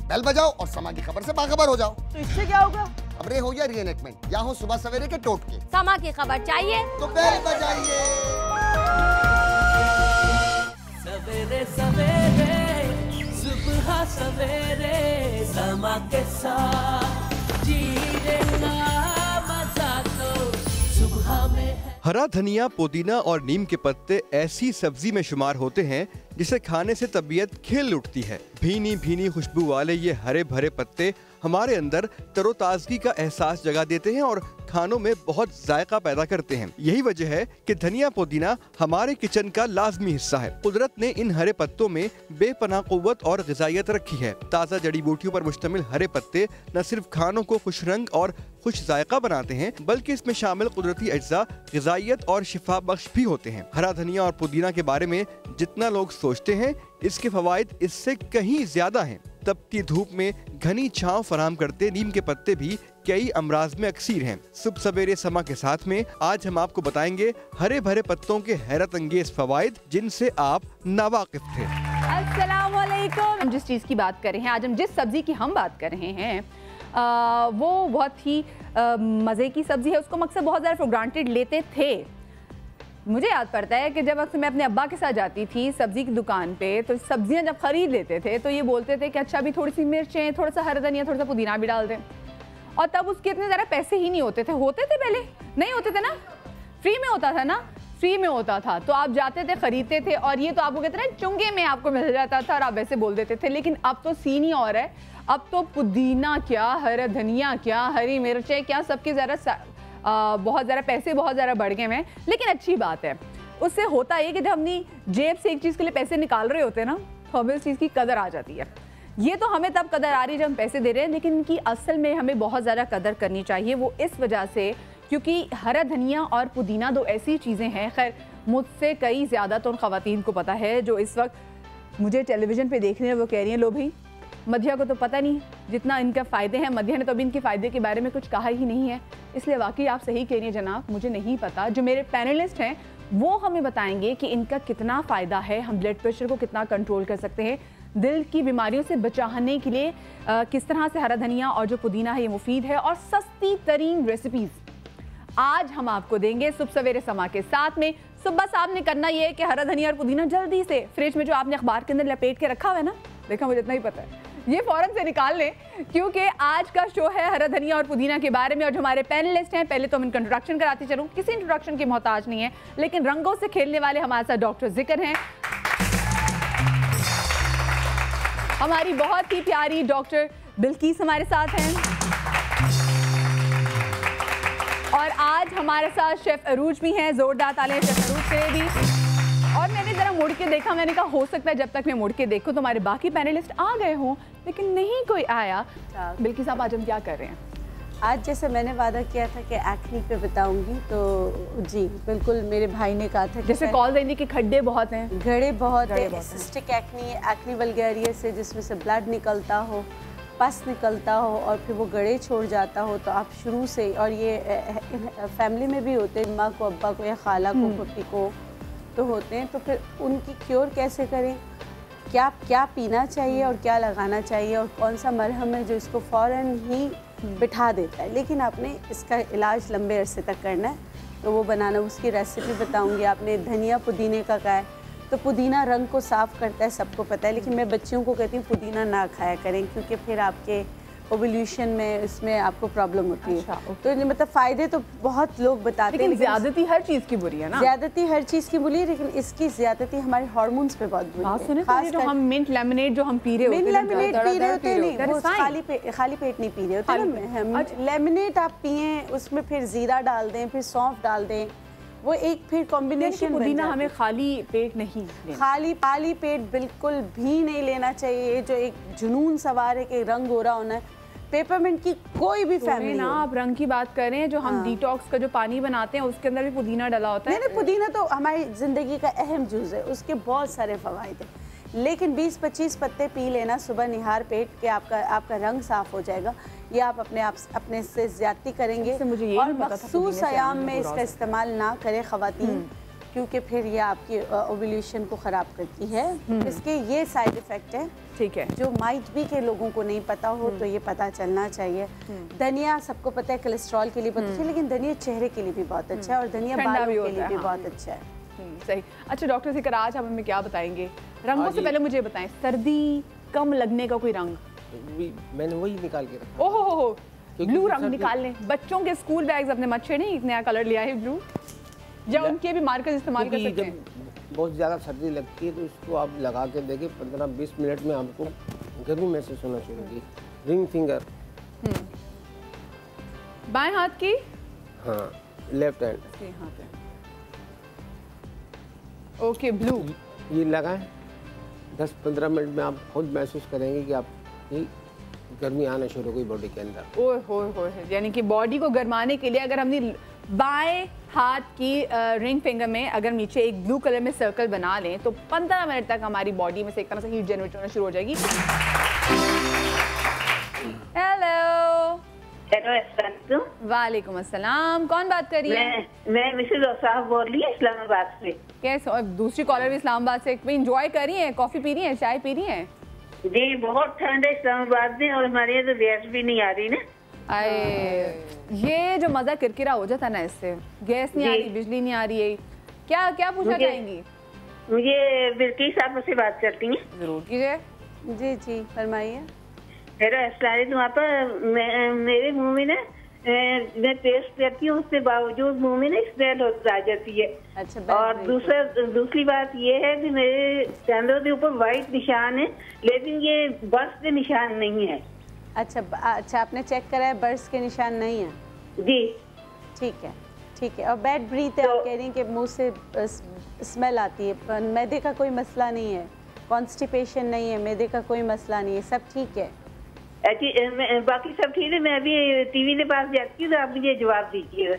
Bell बजाओ और समा की खबर से बाखबर हो जाओ। तो इससे क्या होगा? खबरें हो या रीएनेक्टमेंट या हो सुबह सवेरे के टोटके, समा की खबर चाहिए तो बेल बजाइए। सवेरे सवेरे सुबह सवेरे समा के साथ जीने का मजा तो सुबह में है। हरा धनिया, पुदीना और नीम के पत्ते ऐसी सब्जी में शुमार होते हैं जिसे खाने से तबीयत खिल उठती है। भीनी भीनी खुशबू वाले ये हरे भरे पत्ते हमारे अंदर तरोताजगी का एहसास जगा देते हैं और खानों में बहुत जायका पैदा करते हैं। यही वजह है कि धनिया पुदीना हमारे किचन का लाजमी हिस्सा है। कुदरत ने इन हरे पत्तों में बेपनाह क़ुव्वत और ग़िज़ाइयत रखी है। ताज़ा जड़ी बूटियों पर मुश्तमिल हरे पत्ते न सिर्फ खानों को खुश रंग और खुश जायका बनाते हैं, बल्कि इसमें शामिल कुदरती अज्जा ग़िज़ाइयत और शिफा बख्श भी होते हैं। हरा धनिया और पुदीना के बारे में जितना लोग सोचते हैं, इसके फवाइद इससे कहीं ज्यादा हैं। तपती धूप में घनी छांव फराहम करते नीम के पत्ते भी कई अमराज में अक्सीर हैं। सुबह सवेरे समा के साथ में आज हम आपको बताएंगे हरे भरे पत्तों के हैरत अंगेज फवाइद जिनसे आप नावाकिफ थे। अस्सलाम वालेकुम। हम जिस चीज़ की बात कर रहे हैं, आज हम जिस सब्जी की हम बात कर रहे हैं वो बहुत ही मज़े की सब्जी है। उसको मकसद बहुत ज़्यादा फॉर ग्रांटेड लेते थे। मुझे याद पड़ता है कि जब अक्सर मैं अपने अब्बा के साथ जाती थी सब्जी की दुकान पे, तो सब्जियां जब खरीद लेते थे तो ये बोलते थे कि अच्छा अभी थोड़ी सी मिर्चें, थोड़ा सा हरा धनिया, थोड़ा सा पुदीना भी डाल दें। और तब उसके इतने ज़्यादा पैसे ही नहीं होते थे पहले नहीं होते थे ना, फ्री में होता था ना, फ्री में होता था। तो आप जाते थे, खरीदते थे और ये तो आपको कहते हैं चुंगे में आपको मिल जाता था और आप वैसे बोल देते थे। लेकिन अब तो सीन ही और है। अब तो पुदीना क्या, हरा धनिया क्या, हरी मिर्चें क्या, सबके ज़रा बहुत ज़्यादा पैसे बहुत ज़्यादा बढ़ गए हैं। लेकिन अच्छी बात है, उससे होता है कि जब अपनी जेब से एक चीज़ के लिए पैसे निकाल रहे होते हैं ना, तो हमें उस चीज़ की कदर आ जाती है। ये तो हमें तब कदर आ रही है जब हम पैसे दे रहे हैं, लेकिन इनकी असल में हमें बहुत ज़्यादा कदर करनी चाहिए। वो इस वजह से क्योंकि हरा धनिया और पुदीना दो ऐसी चीज़ें हैं, खैर मुझसे कई ज़्यादा तो उन ख़वातीन को पता है जो इस वक्त मुझे टेलीविज़न पर देख रही हैं, वो कह रही हैं लो भाई मध्या को तो पता नहीं जितना इनका फ़ायदे हैं, मध्या ने तो अभी इनके फ़ायदे के बारे में कुछ कहा ही नहीं है। इसलिए वाकई आप सही कह रही हैं जनाब, मुझे नहीं पता। जो मेरे पैनलिस्ट हैं वो हमें बताएंगे कि इनका कितना फ़ायदा है, हम ब्लड प्रेशर को कितना कंट्रोल कर सकते हैं, दिल की बीमारियों से बचाने के लिए किस तरह से हरा धनिया और जो पुदीना है ये मुफीद है, और सस्ती तरीन रेसिपीज़ आज हम आपको देंगे सुबह सवेरे समा के साथ में। सुबह साहब ने करना ये है कि हरा धनिया और पुदीना जल्दी से फ्रिज में जो आपने अखबार के अंदर लपेट के रखा हुआ है ना, देखा मुझे इतना ही पता है, ये फौरन से निकाल लें क्योंकि आज का शो है हरा धनिया और पुदीना के बारे में। और जो हमारे पैनलिस्ट हैं, पहले तो हम इनका इंट्रोडक्शन कराती चलूँ, किसी इंट्रोडक्शन की मोहताज नहीं है, लेकिन रंगों से खेलने वाले हमारे साथ डॉक्टर जिक्र हैं, हमारी बहुत ही प्यारी डॉक्टर बिल्किस हमारे साथ हैं, और आज हमारे साथ शेफ अरूज भी हैं। जोरदार तालियां शेफ अरूज के लिए भी। और मैंने ज़रा मुड़ के देखा, मैंने कहा हो सकता है जब तक मैं मुड़ के देखूं तो हमारे बाकी पैनलिस्ट आ गए हों, लेकिन नहीं कोई आया। बिल्किस साहब आज हम क्या कर रहे हैं? आज जैसे मैंने वादा किया था कि एक्ने पे बताऊंगी, तो जी बिल्कुल मेरे भाई ने कहा था जैसे कॉल देने के खड्डे बहुत हैं, गड़े बहुत है, सिस्टिक एक्ने, एक्ने वल्गेरियस से जिसमें से ब्लड निकलता हो, पस निकलता हो और फिर वो गड़े छोड़ जाता हो, तो आप शुरू से, और ये फैमिली में भी होते हैं, माँ को, अब्बा को या खाला को, पप्पी को तो होते हैं, तो फिर उनकी क्योर कैसे करें, क्या पीना चाहिए और क्या लगाना चाहिए और कौन सा मरहम है जो इसको फ़ौरन ही बिठा देता है, लेकिन आपने इसका इलाज लंबे अरसे तक करना है, तो वो बनाना, उसकी रेसिपी बताऊंगी। आपने धनिया पुदीने का कहा है, तो पुदीना रंग को साफ़ करता है, सबको पता है, लेकिन मैं बच्चियों को कहती हूँ पुदीना ना खाया करें क्योंकि फिर आपके ओवल्यूशन में इसमें आपको प्रॉब्लम होती है। अच्छा, तो मतलब फ़ायदे तो बहुत लोग बताते हैं, लेकिन ज़्यादती हर चीज़ की बुरी है ना, ज़्यादती हर चीज़ की बुरी है, लेकिन इसकी ज़्यादती हमारे हार्मोन्स पे बहुत बुरी है। खास जो हम मिंट लेमनेड जो हम पी रहे होते हैं, मिंट लेमनेड पी रहे होते नहीं, वो खाली पेट नहीं पी रहे होते ना। लेमनेड आप पिए, उसमें फिर ज़ीरा डाल दें, फिर सौंफ डाल दें, वो एक फिर कॉम्बिनेशन। पुदीना हमें खाली पेट नहीं, खाली पेट बिल्कुल भी नहीं लेना चाहिए। जो एक जुनून सवार है कि रंग गोरा होना है, पेपरमिंट की कोई भी फैमिली ना, आप रंग की बात करें, जो हम डिटॉक्स का जो पानी बनाते हैं उसके अंदर भी पुदीना डाला होता है। नहीं, पुदीना तो हमारी ज़िंदगी का अहम जुज़ है, उसके बहुत सारे फ़वाइद हैं, लेकिन 20-25 पत्ते पी लेना सुबह निहार पेट के आपका रंग साफ़ हो जाएगा। ये आप अपने से ज़्यादती करेंगे, मुझे और मखसूस आयाम में इसका इस्तेमाल ना करें ख़वातीन, क्योंकि फिर ये आपकी ओव्यूलेशन को ख़राब करती है। इसके ये साइड इफ़ेक्ट है, ठीक है, जो माइट भी के लोगों को नहीं पता हो तो ये पता चलना चाहिए। धनिया सबको पता है कोलेस्ट्रॉल के लिए बहुत अच्छा है, लेकिन धनिया चेहरे के लिए भी बहुत अच्छा है और धनिया बालों के लिए भी बहुत अच्छा है। सही। अच्छा डॉक्टर सिकर, आज आप हमें क्या बताएंगे? रंगों से पहले मुझे बताएं, सर्दी कम लगने का कोई रंग? मैंने वही निकाल के रखा। ओहो हो, ब्लू रंग निकाल लें। बच्चों के स्कूल बैग्स अपने मत छेड़ें, एक नया कलर लिया है ब्लू, या उनके भी मार्कर इस्तेमाल कर सकते हैं। बहुत ज़्यादा सर्दी लगती है तो इसको आप लगा के देखिए, 15-20 मिनट में आपको गर्मी महसूस होना शुरू होगी। रिंग फिंगर, बाएं हाथ की, हाँ लेफ्ट हैंड, यहाँ पे। ओके, ब्लू ये लगाएं, 10-15 मिनट में आप खुद महसूस करेंगे कि आप ये गर्मी आना शुरू हो गई बॉडी के अंदर। ओए होए होए, यानी कि बॉडी को गर्माने के लिए अगर हमने बाएं हाथ की रिंग फिंगर में अगर नीचे एक ब्लू कलर में सर्कल बना लें तो 15 मिनट तक हमारी बॉडी में से एक तरह से हीट जनरेट होना शुरू हो जाएगी। हेलो। हेलो, वालेकुम अस्सलाम, कौन बात कर रही है? मैं मिसेस औसाफ बोल रही हूँ इस्लामाबाद से। कैसे? और दूसरी कॉलर भी इस्लामाबाद से। एंजॉय कर रही है, कॉफी पी रही है, चाय पी रही है? जी बहुत ठंड है इस्लामाबाद में और हमारे यहाँ तो गैस भी नहीं आ रही ना। आए, ये जो मजा किरकिरा हो जाता ना, इससे गैस नहीं आ रही, बिजली नहीं आ रही है। क्या क्या पूछना चाहेंगी? मुझे बिल्किस साहब से बात करती हैं। जरूर कीजिए। जी जी फरमाइए। हेलो अस्सलाम, वहाँ पर मेरे मुंह में ना मैं टेस्ट करती हूँ, उसके बावजूद मुंह में ना स्मेल आ जाती है। अच्छा, और दूसरी बात ये है कि मेरे चेहरे के ऊपर व्हाइट निशान है, लेकिन ये बर्स के निशान नहीं है। अच्छा अच्छा, आपने चेक करा है, बर्स के निशान नहीं है? जी ठीक है ठीक है। और बैड ब्रीथ है, आप कह रही हैं कि मुंह से स्मेल आती है। मैदे का कोई मसला नहीं है, कॉन्स्टिपेशन नहीं है, मैदे का कोई मसला नहीं है, सब ठीक है। बाकी सब ठीक है। मैं अभी टीवी के पास जाती हूँ तो आप मुझे जवाब दीजिएगा।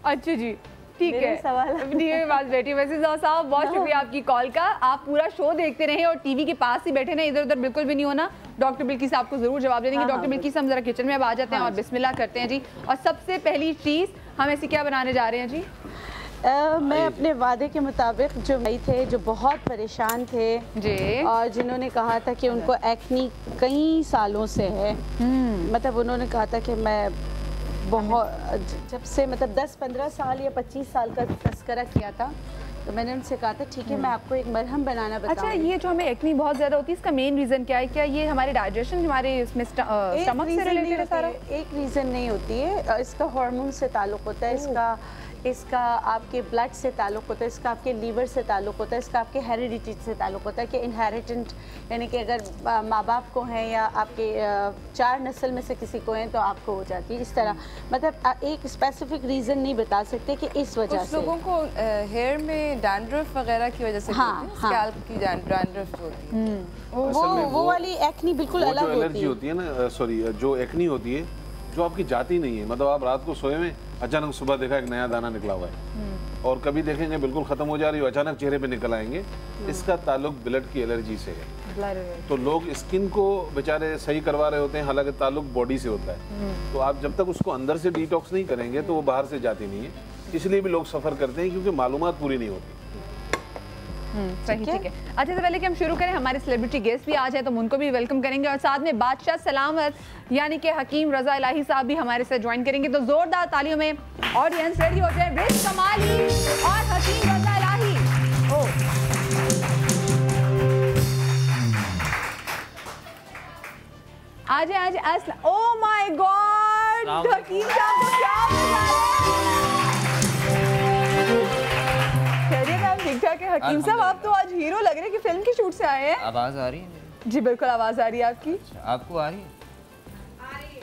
अच्छा जी, ठीक मेरे है। सवाल टीवी के पास बैठी। वैसे साहब बहुत शुक्रिया आपकी कॉल का। आप पूरा शो देखते रहें और टीवी के पास ही बैठे रहें, इधर उधर बिल्कुल भी नहीं होना। डॉक्टर बिल्किस आपको जरूर जवाब दे देंगे। डॉक्टर बिल्किस, हम जरा किचन में अब आ जाते हैं और बिस्मिल्लाह करते हैं जी। और सबसे पहली चीज हम ऐसी क्या बनाने जा रहे हैं जी? मैं अपने वादे के मुताबिक जो भाई थे जो बहुत परेशान थे जी, और जिन्होंने कहा था कि उनको एक्नी कई सालों से है, मतलब उन्होंने कहा था कि मैं बहुत जब से मतलब 10-15 साल या 25 साल का तस्करा किया था, तो मैंने उनसे कहा था ठीक है मैं आपको एक मरहम बनाना बताऊंगी। अच्छा, ये जो हमें एक्नी बहुत ज्यादा होती है, इसका मेन रीजन क्या है? क्या ये हमारे डाइजेशन, हमारे इसमें स्टमक से रिलेटेड है सारा? एक रीज़न नहीं होती है, इसका हार्मोन से ताल्लुक होता है, इसका आपके ब्लड से ताल्लुक होता है, इसका आपके लीवर से ताल्लुक होता है, इसका आपके हेरिडिटी से ताल्लुक होता है कि इनहेरिटेंट, यानी कि अगर माँ बाप को हैं या आपके 4 नस्ल में से किसी को हैं तो आपको हो जाती है। इस तरह मतलब एक स्पेसिफिक रीज़न नहीं बता सकते कि इस वजह से। लोगों को हेयर में डैंड्रफ वगैरह की वजह से स्कैल्प की डैंड्रफ होती है। वो वाली एक्नी बिल्कुल अलग एलर्जी होती है ना, सॉरी, जो एक्नी होती है जो आपकी जाती नहीं है, मतलब आप रात को सोए में अचानक सुबह देखा एक नया दाना निकला हुआ है और कभी देखेंगे बिल्कुल खत्म हो जा रही हो, अचानक चेहरे पे निकल आएंगे। इसका ताल्लुक ब्लड की एलर्जी से है। तो लोग स्किन को बेचारे सही करवा रहे होते हैं, हालांकि ताल्लुक बॉडी से होता है। तो आप जब तक उसको अंदर से डिटॉक्स नहीं करेंगे तो वो बाहर से जाती नहीं है, इसलिए भी लोग सफ़र करते हैं क्योंकि मालूमात पूरी नहीं होती। सही, ठीक है। अच्छा, तो पहले कि हम शुरू करें, हमारे सेलिब्रिटी गेस्ट भी आ जाए तो हम उनको भी वेलकम करेंगे और साथ में बादशाह सलामत यानी कि हकीम रजा इलाही साहब भी हमारे साथ ज्वाइन करेंगे। तो जोरदार तालियों में ऑडियंस रेडी हो जाए। ब्रिज कमाली और हकीम रजा इलाही। आज ओ माय गॉड, हकीम साहब को क्या मजा आया। ठीक ठाक है हकीम साहब, आप तो आज हीरो लग रहे हैं कि फिल्म की शूट से आए हैं। आवाज आ रही है? जी बिल्कुल आवाज आ रही है आपकी। अच्छा, आपको आ रही है? आ रही है।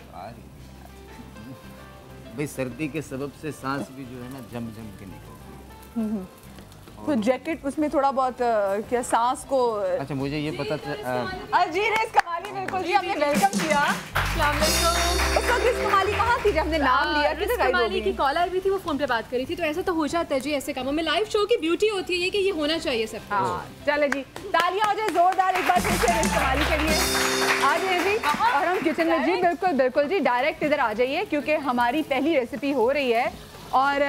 भाई सर्दी के सबब से सांस भी जो है ना जम के निकलती है। तो जैकेट उसमें थोड़ा बहुत क्या सांस को। अच्छा, मुझे ये पता जी रेस कमाली, बिल्कुल जी, हमने वेलकम किया। उस वक्त रेस कमाली कहाँ थी जब हमने नाम लिया? रेस कमाली की कॉल आई हुई थी, वो फोन पे बात करी थी। तो ऐसा तो हो जाता है जी ऐसे कामों में। लाइव शो की ब्यूटी होती है कि ये होना चाहिए सब। हाँ चले जी, तालियां हो जाए जोरदार एक बार फिर से रेस कमाली के लिए। आ जाइए जी, और हम किचन में जी बिल्कुल बिल्कुल जी डायरेक्ट इधर आ जाइए क्योंकि हमारी पहली रेसिपी हो रही है और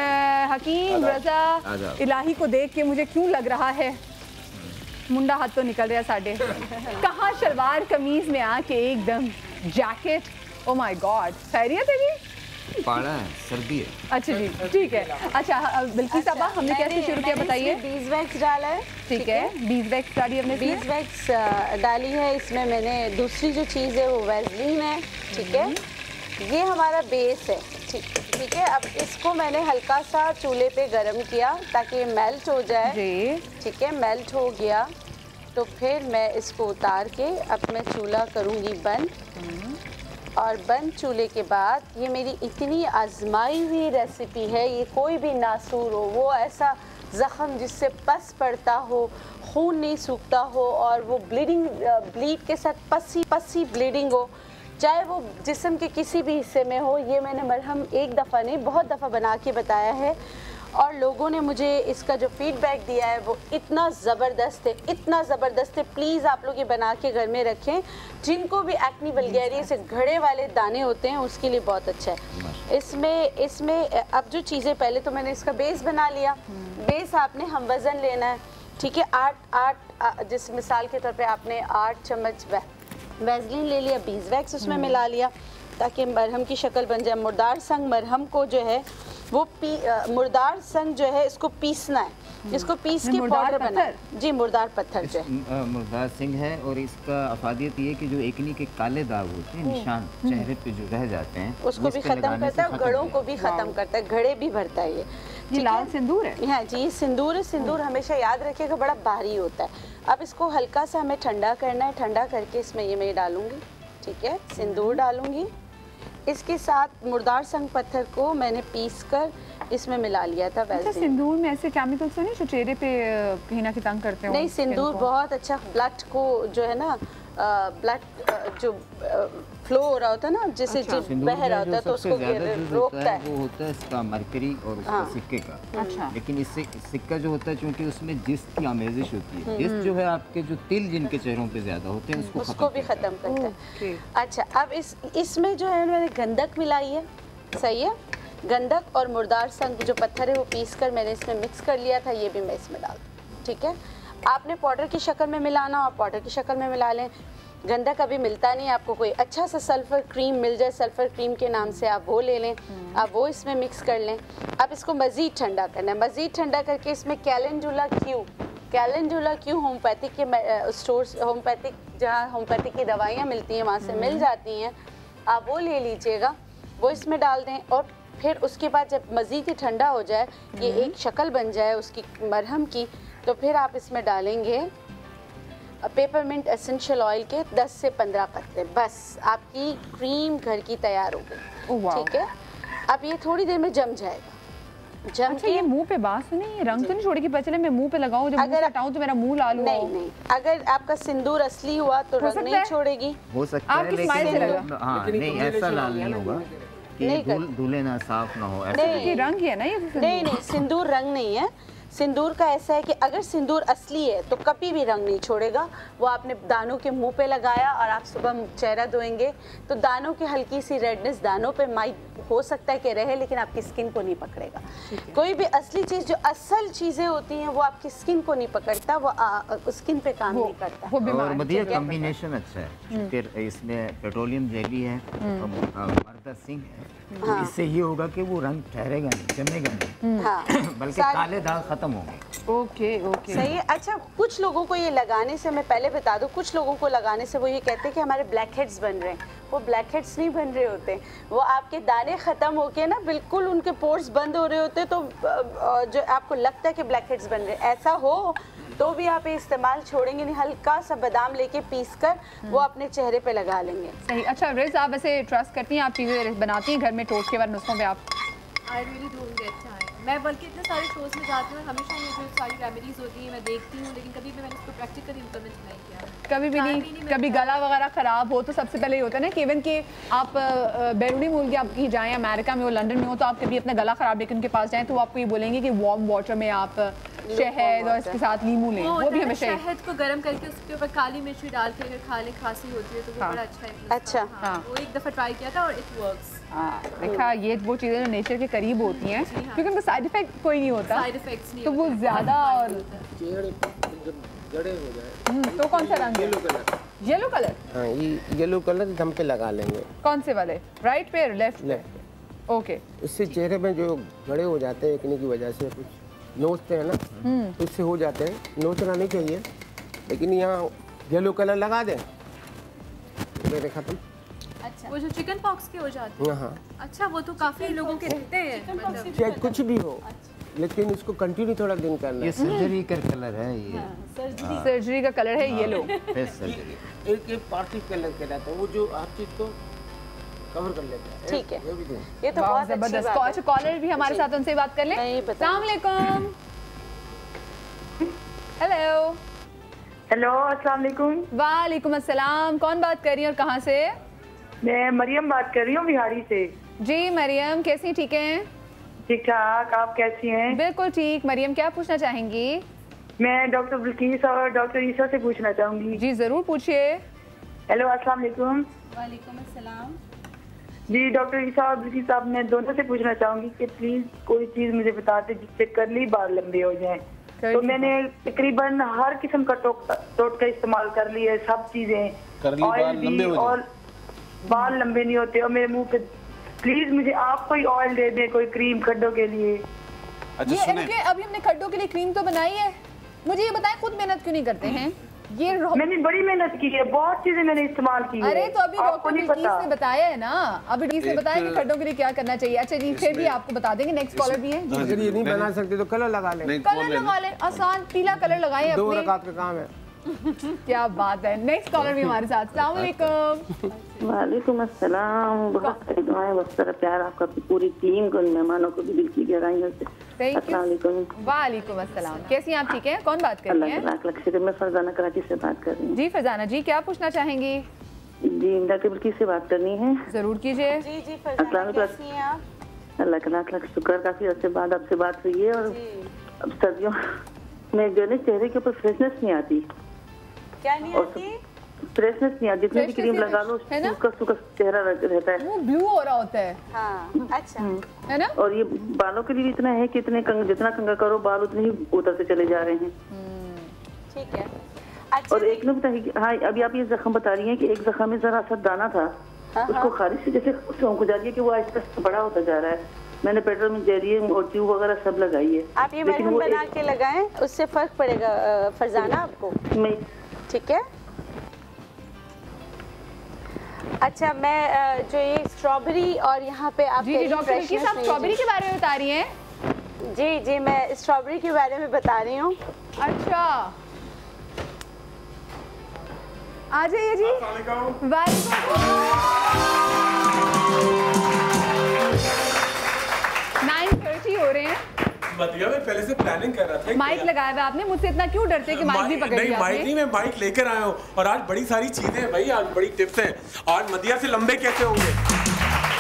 हकीम रजा इलाही को देख के मुझे क्यों लग रहा है मुंडा हाथ तो निकल रहा है साढ़े कहाँ शलवार कमीज में आके एकदम जैकेट। ओ माय गॉड, खैरियत है जी? पाड़ा है, सर्दी है। अच्छा जी, ठीक है। अच्छा बिल्किस साहबा, हमने कैसे शुरू किया बताइए? बीज वैक्स डाला है। ठीक है, बीज वैक्स डाली हमने। बीज वैक्स डाली है इसमें मैंने। दूसरी जो चीज़ है वो वैसलीन है। ठीक है, ये हमारा बेस है। ठीक है, अब इसको मैंने हल्का सा चूल्हे पे गरम किया ताकि ये मेल्ट हो जाए जी। ठीक है, मेल्ट हो गया तो फिर मैं इसको उतार के अब मैं चूल्हा करूँगी बंद। और बंद चूल्हे के बाद ये मेरी इतनी आजमाई हुई रेसिपी है, ये कोई भी नासूर हो, वो ऐसा ज़ख़म जिससे पस पड़ता हो, खून नहीं सूखता हो और वो ब्लीड के साथ पसी ब्लीडिंग हो, चाहे वो जिस्म के किसी भी हिस्से में हो, ये मैंने मरहम एक दफ़ा नहीं बहुत दफ़ा बना के बताया है। और लोगों ने मुझे इसका जो फीडबैक दिया है वो इतना ज़बरदस्त है, इतना ज़बरदस्त है। प्लीज़ आप लोग ये बना के घर में रखें। जिनको भी एक्ने वल्गैरिया से घड़े वाले दाने होते हैं उसके लिए बहुत अच्छा है। इसमें अब जो चीज़ें, पहले तो मैंने इसका बेस बना लिया। बेस आपने हम वज़न लेना है। ठीक है, 8 जिस मिसाल के तौर पे आपने 8 चम्मच वैसलीन ले लिया, बीज वैक्स उसमें मिला लिया ताकि मरहम की शक्ल बन जाए। मुर्दार संग मरहम को जो है वो मुर्दार संग जो है इसको पीसना है, इसको पीस के पाउडर बना। जी, मुर्दार पत्थर जो है मुर्दार सिंह है। और इसका अफादियत ये कि जो एकनी के काले दाग होते हैं, निशान चेहरे पे जो रह जाते हैं, उसको भी खत्म करता है, घड़ों को भी खत्म करता है, घड़े भी भरता है ये लाल सिंदूर है। हाँ जी, सिंदूर है। सिंदूर हमेशा याद रखिएगा बड़ा भारी होता है। अब इसको हल्का सा हमें ठंडा करना है। ठंडा करके इसमें ये मैं डालूंगी। ठीक है, सिंदूर डालूंगी। इसके साथ मुर्दार संग पत्थर को मैंने पीस कर इसमें मिला लिया था। वैसे सिंदूर में ऐसे केमिकल्स तो नहीं जो चेहरे पे कहीं ना कहीं तंग करते हो? नहीं, सिंदूर बहुत अच्छा ब्लड को जो है ना, ब्लड जो फ्लो हो रहा होता है ना, जैसे बह रहा होता है तो उसको रोकता है। वो होता है इसका मरकरी और उसका सिक्के का। अच्छा। लेकिन इससे सिक्का जो होता है चूंकि उसमें जिस्ट की आमेजिश होती है, जिस्ट जो है आपके जो तिल जिनके चेहरों पे ज्यादा होते हैं उसको भी खत्म करता है। अच्छा, अब इसमें जो है मैंने गंधक मिलाई है। सही है, गंधक और मुर्दार संग जो पत्थर है वो पीस कर मैंने इसमें मिक्स कर लिया था, ये भी मैं इसमें डाल दूँ। ठीक है, आपने पाउडर की शक्ल में मिलाना और पाउडर की शक्ल में मिला लें। गंधक अभी मिलता नहीं, आपको कोई अच्छा सा सल्फर क्रीम मिल जाए, सल्फर क्रीम के नाम से आप वो ले लें, आप वो इसमें मिक्स कर लें। अब इसको मज़ीद ठंडा करना है। मज़ीद ठंडा करके इसमें कैलेंडुला क्यू होम्योपैथिक के स्टोर्स, होम्योपैथिक जहाँ होम्योपैथिक की दवाइयाँ मिलती हैं वहाँ से मिल जाती हैं, आप वो ले लीजिएगा, वो इसमें डाल दें। और फिर उसके बाद जब मज़ीद ही ठंडा हो जाए, ये एक शक्ल बन जाए उसकी मरहम की, तो फिर आप इसमें डालेंगे पेपरमिंट एसेंशियल ऑयल के 10 से 15 पत्ते। बस आपकी क्रीम घर की तैयार हो गई। ठीक है, अब ये थोड़ी देर में जम जाएगा। अच्छा, ये मुंह पे बात सुनी, ये रंग तो नहीं छोड़ेगी, पता चले मैं मुंह पे लगाऊं, जब मुंह हटाऊं तो मेरा मुंह लाल हुआ। नहीं, अगर आपका सिंदूर असली हुआ तो रंग नहीं छोड़ेगी। हो सकता है, लेकिन हाँ नहीं, ऐसा लाल नहीं होगा कि धुले ना, साफ ना हो। ऐसा रंग ही है ना ये? नहीं, सिंदूर रंग नहीं है। सिंदूर का ऐसा है कि अगर सिंदूर असली है तो कभी भी रंग नहीं छोड़ेगा। वो आपने दानों के मुंह पे लगाया और आप सुबह चेहरा धोएंगे तो दानों की हल्की सी रेडनेस दानों पे माइट हो सकता है कि रहे, लेकिन आपकी स्किन को नहीं पकड़ेगा। कोई भी असली चीज़, जो असल चीज़ें होती हैं वो आपकी स्किन को नहीं पकड़ता, वो स्किन पे काम नहीं करता। और मदिया कॉम्बिनेशन अच्छा है क्योंकि इसमें पेट्रोलियम जेली है और मुर्दार सिंह है। तो इससे ये होगा कि वो रंग ठहरेगा नहीं, जमेगा नहीं, बल्कि काले दाग खत्म होंगे। ओके, सही है। अच्छा, कुछ लोगों को ये लगाने से, मैं पहले बता दूं, कुछ लोगों को लगाने से वो ये कहते हैं कि हमारे ब्लैक हेड्स बन रहे हैं। वो ब्लैक हेड्स नहीं बन रहे होते, वो आपके दाने ख़त्म होके ना बिल्कुल उनके पोर्स बंद हो रहे होते, तो जो आपको लगता है कि ब्लैक हेड्स बन रहे हैं, ऐसा हो तो भी आप ये इस्तेमाल छोड़ेंगे नहीं। हल्का सा बादाम लेके पीस कर वो अपने चेहरे पे लगा लेंगे। सही। अच्छा रिज, आप वैसे ट्रस्ट करती हैं, आप चीज़ें बनाती हैं घर में टोटके वाले नुस्खों पे? आप I really don't get time. मैं बल्कि इतने सारे शोज़ में जाती हूँ, हमेशा ये जो सारी रेमेडीज़ होती हैं मैं देखती हूँ, लेकिन कभी भी मैंने इसको प्रैक्टिकली इम्प्लीमेंट नहीं किया। कभी भी नहीं? कभी गला वगैरह ख़राब हो तो सबसे पहले ये होता है ना कि इवन कि आप बैरूनी मुल्क आप कहीं जाएँ, अमेरिका में हो, लंदन में हो, तो आप कभी अपना गला ख़राब लेकर उनके पास जाएँ तो वो आपको ये बोलेंगे कि वार्म वाटर में आप शहद और इसके साथ नींबू लें, वो भी हमेशा शहद को गर्म करके उसके ऊपर काली मिर्ची डाल के अगर खा लें, खांसी होती है तो वो बड़ा अच्छा है। अच्छा, हाँ, वो एक दफ़ा ट्राई किया था और इट वर्क्स। देखा, ये वो चीज़ें जो नेचर के करीब होती हैं, क्योंकि उनका साइड इफेक्ट कोई नहीं होता, साइड इफेक्ट्स नहीं तो वो ज़्यादा। और जड़े हो जाए तो कौन सा रंग? Yellow colour. Yellow colour? हाँ, ये येलो कलर दम पे लगा लेंगे। कौन से वाले? राइट पे, लेफ्ट? लेफ्ट। ओके। इससे चेहरे में जो गड़े हो जाते हैं एक्ने की वजह से, कुछ नोचते हैं ना, तो इससे हो जाते हैं। नोचना नहीं चाहिए, लेकिन यहाँ येलो कलर लगा दें, मेरे खत्म। अच्छा, वो जो चिकन पॉक्स के हो जाते हैं। हाँ। अच्छा, वो तो काफी लोगों के रहते हैं, चाहे कुछ भी हो, लेकिन इसको कंटिन्यू थोड़ा दिन करना है। ये सर्जरी का कलर है, ये सर्जरी का कलर है येलो। Face surgery. एक पार्टी कलर कहलाता है, वो जो आप चीज को कवर कर लेता है। ठीक है, Everything। ये तो बहुत जबरदस्त। अच्छा, कॉलर भी हमारे साथ, उनसे बात कर लें। अस्सलाम वालेकुम। हेलो। हेलो, अस्सलाम वालेकुम। वालेकुम अस्सलाम। कौन बात कर रही है और कहाँ से? मैं मरियम बात कर रही हूँ बिहारी से। जी मरियम, कैसी? ठीक हैं? ठीक ठाक, आप कैसी हैं? बिल्कुल ठीक। मरियम, क्या पूछना चाहेंगी? मैं डॉक्टर बिल्किस और डॉक्टर ईसा से पूछना चाहूंगी। जी जरूर पूछिए। हेलो, अस्सलाम वालेकुम। वालेकुम अस्सलाम। जी डॉक्टर ईसा और बिल्किस साहब, मैं दोनों से पूछना चाहूंगी कि प्लीज कोई चीज मुझे बताते जिससे कर्ली बाल लंबे हो जाएं। तो मैंने तकरीबन हर किस्म का टोटका इस्तेमाल कर लिया है, सब चीजें, ऑयल भी, और बाल लंबे नहीं होते। और मेरे मुंह पे प्लीज मुझे आप कोई ऑयल दे दें, कोई क्रीम खड्डों के लिए। ये इनके अभी हमने खड्डों के लिए क्रीम तो बनाई है, मुझे ये बताएं खुद मेहनत क्यों नहीं करते हैं? ये मैंने बड़ी मेहनत की है, बहुत चीजें मैंने इस्तेमाल की है। अरे तो अभी डॉक्टर बिल्किस ने बताया है ना, अभी बिल्किस ने बताया कि खड्डों के लिए क्या करना चाहिए। अच्छा जी, फिर भी आपको बता देंगे। नेक्स्ट कॉलर भी है। अगर ये नहीं बना सकते तो कलर लगा लें। कलर लगा लें, आसान पीला कलर लगाएं अपने। 2 रकात का काम है। क्या बात है। नेक्स्ट कॉलर भी हमारे साथ। अस्सलाम वालेकुम। वालेकुम अस्सलाम। बहुत सारी दुआएं, बहुत सारा प्यार आपका, पूरी टीम को, मेहमानों को भी दिल की गहराइयों से। अस्सलाम वालेकुम। वालेकुम अस्सलाम। कैसी हैं आप? ठीक हैं? कौन बात कर रही हैं? लाख लाख शुक्र। मैं फरजाना कराची से बात कर रही हूँ। जी फरजाना जी, क्या पूछना चाहेंगी? जी डॉक्टर बिल्किस से बात करनी है। जरूर कीजिए। जी जी फरजाना, कैसी हैं आप? अल्लाह का लाख लाख शुक्र, काफी अर्से बाद आपसे बात हुई है। और अब सर्दियों में जो है चेहरे के ऊपर फ्रेशनेस नहीं आती। क्या नहीं आती? फ्रेशनेस नहीं आती, जितनी भी क्रीम लगा लो सूखा चेहरा रहता है, वो ब्लू हो रहा होता है। हाँ, अच्छा है ना। और ये बालों के लिए भी इतना है कि जितना कंघा करो बाल उतने ही उतरते चले जा रहे हैं। ठीक है। अच्छा, और एक ने बताइए, हाँ अभी आप ये जख्म बता रही हैं कि एक जख्म में जरा सा दाना था, उसको खारिश से जैसे सौंक जा रही है कि वो आहिस्ता आहिस्ता बड़ा होता जा रहा है। मैंने पेट्रोल में जेरियम और ट्यूब वगैरह सब लगाई है। आप ये मरहम बना के लगाएं, उससे फर्क पड़ेगा फरजाना आपको। ठीक है। अच्छा, मैं जो ये स्ट्रॉबेरी और यहाँ पे आप जी डॉक्टर बिल्किस, आप स्ट्रॉबेरी के बारे में बता रही हैं? जी जी, मैं स्ट्रॉबेरी के बारे में बता रही हूँ। अच्छा, आ जाइए जी। वालेकुम। 9:30 हो रहे हैं। मदिया, मैं पहले से प्लानिंग कर रहा था। माइक लगाया था आपने, मुझसे इतना क्यों डरते कि माइक भी पकड़ लिया? नहीं माइक नहीं, मैं माइक लेकर आया हूँ और आज बड़ी सारी चीजें हैं भाई, आज बड़ी टिप्स हैं। आज मदिया से लंबे कैसे होंगे,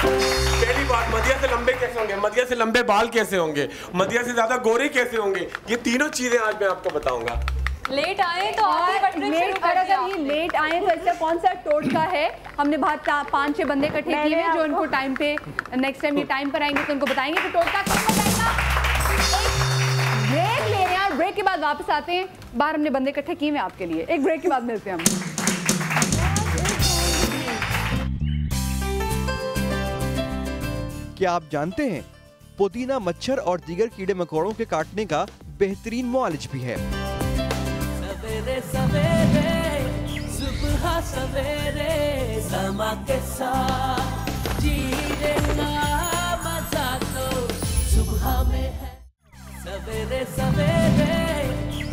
पहली बात, मदिया से लंबे कैसे होंगे, मदिया से लंबे बाल कैसे होंगे, मदिया से ज्यादा गोरे कैसे होंगे, ये तीनों चीजें आज मैं आपको बताऊंगा। लेट आए तो अगर ये लेट आए तो ऐसा कौन सा टोटका है? हमने बाहर 5-6 बंदे इकट्ठे किए हैं जो इनको टाइम पे, नेक्स्ट टाइम ये टाइम पर आएंगे तो उनको बताएंगे कि टोटका कब बताएगा। ब्रेक ले रहे हैं, ब्रेक के बाद वापस आते हैं। बाहर हमने बंदे इकट्ठे किए हैं आपके लिए, एक ब्रेक के बाद मिलते हैं हम। क्या आप जानते हैं पुदीना मच्छर और दीगर कीड़े मकोड़ों के काटने का बेहतरीन मुआलिज भी है। सवेरे सवेरे सुबह सवेरे समा के साथ जीना मजा तो सुबह में है। सवेरे सवेरे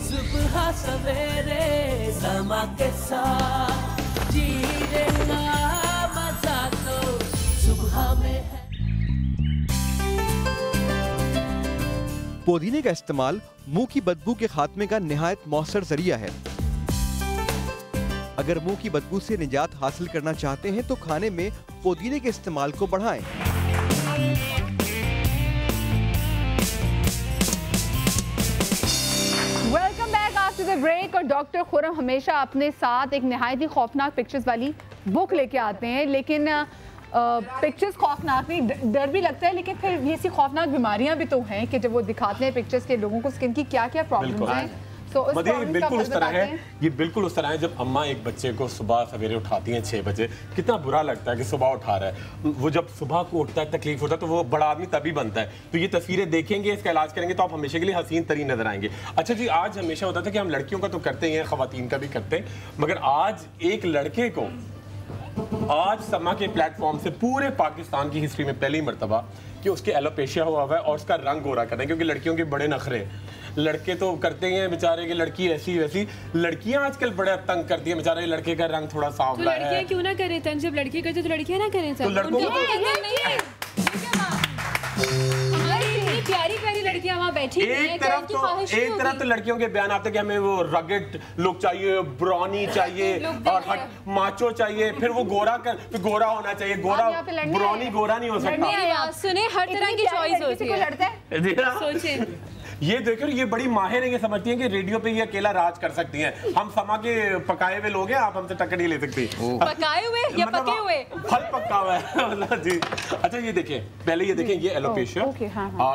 सुबह सवेरे समा के साथ जीना मजा तो सुबह में है। पुदीने का इस्तेमाल मुंह की बदबू के खात्मे का निहायत मौसर जरिया है। अगर मुंह की बदबू से निजात हासिल करना चाहते हैं तो खाने में पुदीने के इस्तेमाल को बढ़ाएं। To the break. और डॉक्टर खुरम हमेशा अपने साथ एक नहायत ही खौफनाक पिक्चर्स वाली बुक लेके आते हैं, लेकिन पिक्चर्स खौफनाक नहीं, डर भी लगता है, लेकिन फिर ये सी खौफनाक बीमारियां भी तो हैं कि जब वो दिखाते हैं पिक्चर्स के लोगों को स्किन की क्या क्या प्रॉब्लम्स हैं। मदिया ये बिल्कुल उस तरह है, ये बिल्कुल उस तरह है जब अम्मा एक बच्चे को सुबह सवेरे उठाती हैं 6 बजे, कितना बुरा लगता है कि सुबह उठा रहा है। वो जब सुबह को उठता है तकलीफ होता है तो वो बड़ा आदमी तभी बनता है। तो ये तस्वीरें देखेंगे, इसका इलाज करेंगे तो आप हमेशा के लिए हसीन तरीन नजर आएंगे। अच्छा जी, आज हमेशा होता था कि हम लड़कियों का तो करते ही हैं, खवातीन का भी करते हैं, मगर आज एक लड़के को आज समा के प्लेटफॉर्म से पूरे पाकिस्तान की हिस्ट्री में पहली मर्तबा कि उसके एलोपेशिया हुआ है और उसका रंग गोरा करना है, क्योंकि लड़कियों के बड़े नखरे हैं। लड़के तो करते ही हैं बेचारे की लड़की ऐसी वैसी, लड़कियां आजकल बड़े तंग करती हैं बेचारे, लड़के का रंग थोड़ा सांवला है। तो लड़कियां क्यों ना करें तंग, जब लड़के करते तो लड़कियां ना करें तो लड़कों प्यारी प्यारी लड़कियां वहाँ बैठी एक तरफ तो लड़कियों के बयान आते कि हमें वो रगेट लुक चाहिए, ब्राउनी चाहिए और माचो चाहिए, फिर वो गोरा होना चाहिए, गोरा ब्राउनी गोरा नहीं हो सकता। सुने हर तरह की चॉइस होती है, सोचे ये देखो, ये बड़ी माहिर है, ये समझती हैं कि रेडियो पे ये अकेला राज कर सकती हैं। हम समा के पकाए हुए लोग हैं, आप हमसे टक्कर नहीं ले सकती। पकाए हुए या पके हुए? फल पका हुआ है जी। अच्छा ये देखिए, पहले ये देखें, ये एलोपेशिया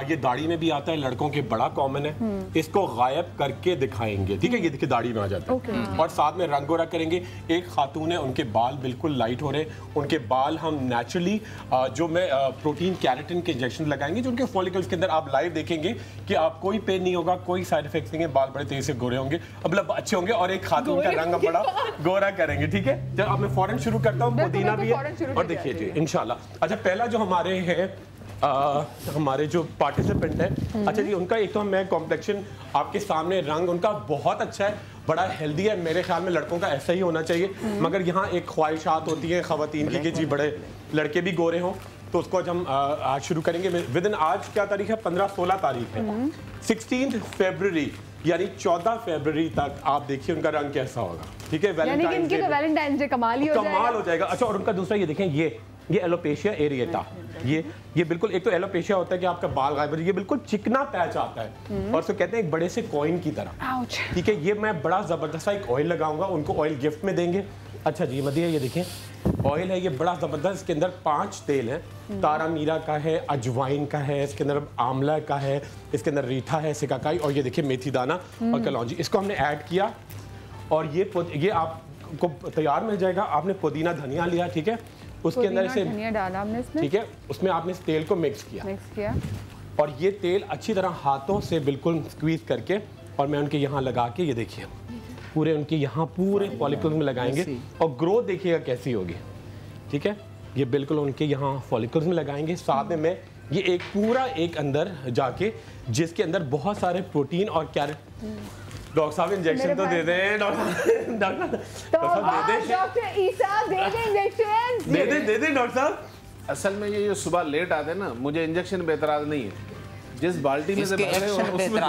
ये दाढ़ी में भी आता है, लड़कों के बड़ा कॉमन है। इसको गायब करके दिखाएंगे, ठीक है, ये देखिए दाढ़ी में आ जाता है और साथ में रंग गोरा करेंगे। एक खातून है, उनके बाल बिल्कुल लाइट हो रहे, उनके बाल हम नेचुरली जो मैं प्रोटीन कैरेटिन के इंजेक्शन लगाएंगे जो उनके फॉलिकल्स के अंदर, आप लाइव देखेंगे कि आप कोई पेन नहीं होगा, कोई साइड इफेक्ट्स नहीं है, बाल बड़े तेजी से गोरे होंगे, मतलब अच्छे होंगे और एक खातून का रंग बड़ा गोरा करेंगे, ठीक है। जब अब मैं फौरन शुरू करता हूँ, पुदीना भी है और देखिए जी इंशाल्लाह। अच्छा पहला जो हमारे हैं हमारे जो पार्टिसिपेंट है, अच्छा जी उनका एक तो मैं कॉम्प्लेक्शन आपके सामने, रंग उनका बहुत अच्छा है, बड़ा हेल्दी है। मेरे ख्याल में लड़कों का ऐसा ही होना चाहिए, मगर यहाँ एक ख्वाहिशात होती है खवातीन की कि जी बड़े लड़के भी गोरे हों, तो उसको आज हम आज शुरू करेंगे विद इन, आज क्या तारीख है, 15-16 तारीख है, 16 फरवरी यानी 14 फरवरी तक आप देखिए उनका रंग कैसा होगा, ठीक है। वैलेंटाइन डे कमाल हो जाएगा। अच्छा और उनका दूसरा ये देखें, ये एलोपेशिया एरिएटा, ये बिल्कुल, एक तो एलोपेशिया होता है कि आपका बाल गायब, ये बिल्कुल चिकना पैच आता है और उसको कहते हैं एक बड़े से कॉइन की तरह, ठीक है। ये मैं बड़ा जबरदस्त एक ऑयल लगाऊंगा, उनको ऑयल गिफ्ट में देंगे। अच्छा जी मदिया ये देखें, ऑयल है ये बड़ा जबरदस्त, इसके अंदर 5 तेल हैं, तारा मीरा का है, अजवाइन का है, इसके अंदर आंवला का है, इसके अंदर रीठा है, सिकाकाई और ये देखिए मेथी दाना और कलौंजी, इसको हमने ऐड किया और ये आपको तैयार मिल जाएगा। आपने पुदीना धनिया लिया, ठीक है, उसके अंदर इसे धनिया डाला हमने इसमें, ठीक है, उसमें आपने इस तेल को मिक्स किया और ये तेल अच्छी तरह हाथों से बिल्कुल स्क्वीज करके और मैं उनके यहाँ लगा के, ये देखिए पूरे उनके यहाँ पूरे फॉलिकल्स में लगाएंगे और ग्रोथ देखिएगा कैसी होगी, ठीक है। ये बिल्कुल उनके यहाँ फॉलिकल्स में लगाएंगे, साथ में मैं ये एक पूरा एक अंदर जाके जिसके अंदर बहुत सारे प्रोटीन और कैरेट, डॉक्टर साहब इंजेक्शन तो दे दें, डॉक्टर ईसा दे दें डॉक्टर साहब। असल में ये जो सुबह लेट आते हैं ना, मुझे इंजेक्शन पे एतराज नहीं है, जिस बाल्टी में से भरे हो उसमें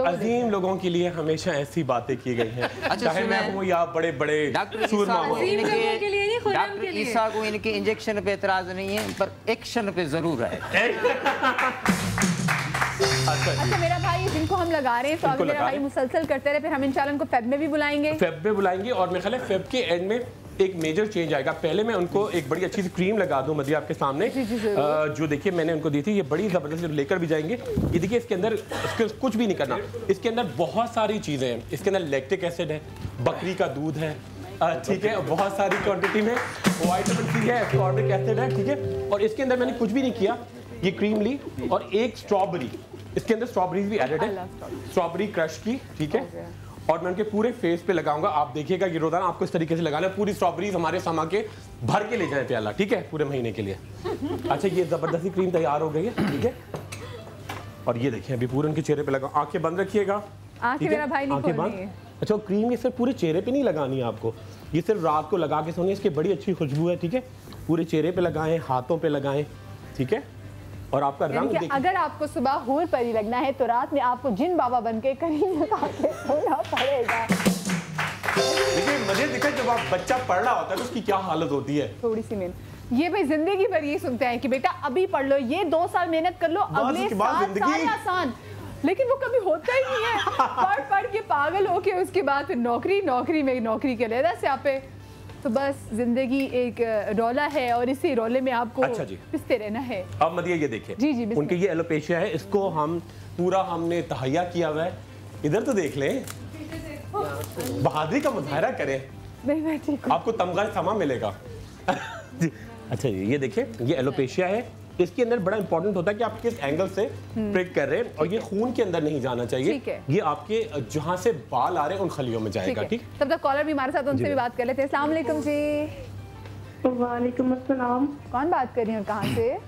अजीम लोगों के लिए हमेशा ऐसी बातें की गई हैं, चाहे मैं हूँ या बड़े बड़े सूरमा हो। डॉक्टर ईसा को इनके इंजेक्शन पे एतराज नहीं है, पर एक्शन पे जरूर है। अच्छा मेरा भाई जिनको हम लगा रहे हैं, तो अगर मेरा भाई मुसलसल करते रहे, फिर हम इंशाल्लाह उनको फेब में भी बुलाएंगे। फेब में बुलाएंगे और मेरे ख्याल है फेब के एंड में एक मेजर चेंज आएगा। पहले मैं उनको एक बड़ी अच्छी सी क्रीम लगा दूं मदिया आपके सामने, जो देखिए मैंने उनको दी थी, ये बड़ी जबरदस्त लेकर भी जाएंगे। ये देखिए इसके अंदर कुछ भी नहीं करना, इसके अंदर बहुत सारी चीजें हैं, इसके अंदर लैक्टिक एसिड है, बकरी का दूध है, ठीक है, बहुत सारी क्वांटिटी में विटामिन सी है, एस्कॉर्बिक एसिड है, ठीक है। और इसके अंदर मैंने कुछ भी नहीं किया, ये क्रीम ली और एक स्ट्रॉबेरी, इसके अंदर स्ट्रॉबेरीज भी एडेड है, स्ट्रॉबेरी क्रश की, ठीक है, और मैं उनके पूरे फेस पे लगाऊंगा। आप देखिएगा ये रोजाना आपको इस तरीके से लगाना है, पूरी स्ट्रॉबेरीज हमारे समा के भर के ले जाए प्याला, ठीक है, पूरे महीने के लिए। अच्छा ये जबरदस्ती क्रीम तैयार हो गई है, ठीक है, और ये देखिए अभी पूरे उनके चेहरे पे लगा, आंखें बंद रखिएगा, आंखें बंद। अच्छा क्रीम ये सिर्फ पूरे चेहरे पे नहीं लगानी है आपको, ये सिर्फ रात को लगा के सोनी, इसकी बड़ी अच्छी खुशबू है, ठीक है, पूरे चेहरे पे लगाएं, हाथों पे लगाएं, ठीक है। और आपका रंग अगर आपको सुबह हूर परी लगना है तो रात में आपको जिन बाबा बनके करीम लगा के सोना पड़ेगा। देखिए मुझे दिखा, जब आप बच्चा पढ़ रहा होता है तो उसकी क्या हालत होती है, थोड़ी सी नींद। ये भाई जिंदगी भर ये सुनते हैं कि बेटा अभी पढ़ लो, ये 2 साल मेहनत कर लो, अगले 7 साल आसान, लेकिन वो कभी होता ही नहीं है। पढ़ के पागल होके उसके बाद फिर नौकरी में नौकरी के लिए स्यापे। तो बस जिंदगी एक रौला है और इसी रौले में आपको पिसते रहना है। अब मदिया ये देखिए, जी उनके ये एलोपेशिया है, इसको हमने तहैया किया हुआ है। इधर तो देख लें, बहादुरी का मुजाहरा करें, मैं ठीक हूं। आपको तमगा समा मिलेगा। अच्छा ये देखिए, ये एलोपेशिया है, इसके अंदर बड़ा इंपॉर्टेंट होता है कि आप किस एंगल से प्रिक कर रहे हैं, और ये खून के अंदर नहीं जाना चाहिए, ये आपके जहां से बाल आ रहे हैं उन खलियों में जाएगा। ठीक, तब तक कॉलर भी हमारे साथ, उनसे भी बात कर लेते हैं। अस्सलाम वालेकुम जी। वालेकुम अस्सलाम। कौन बात कर रही है, कहाँ से?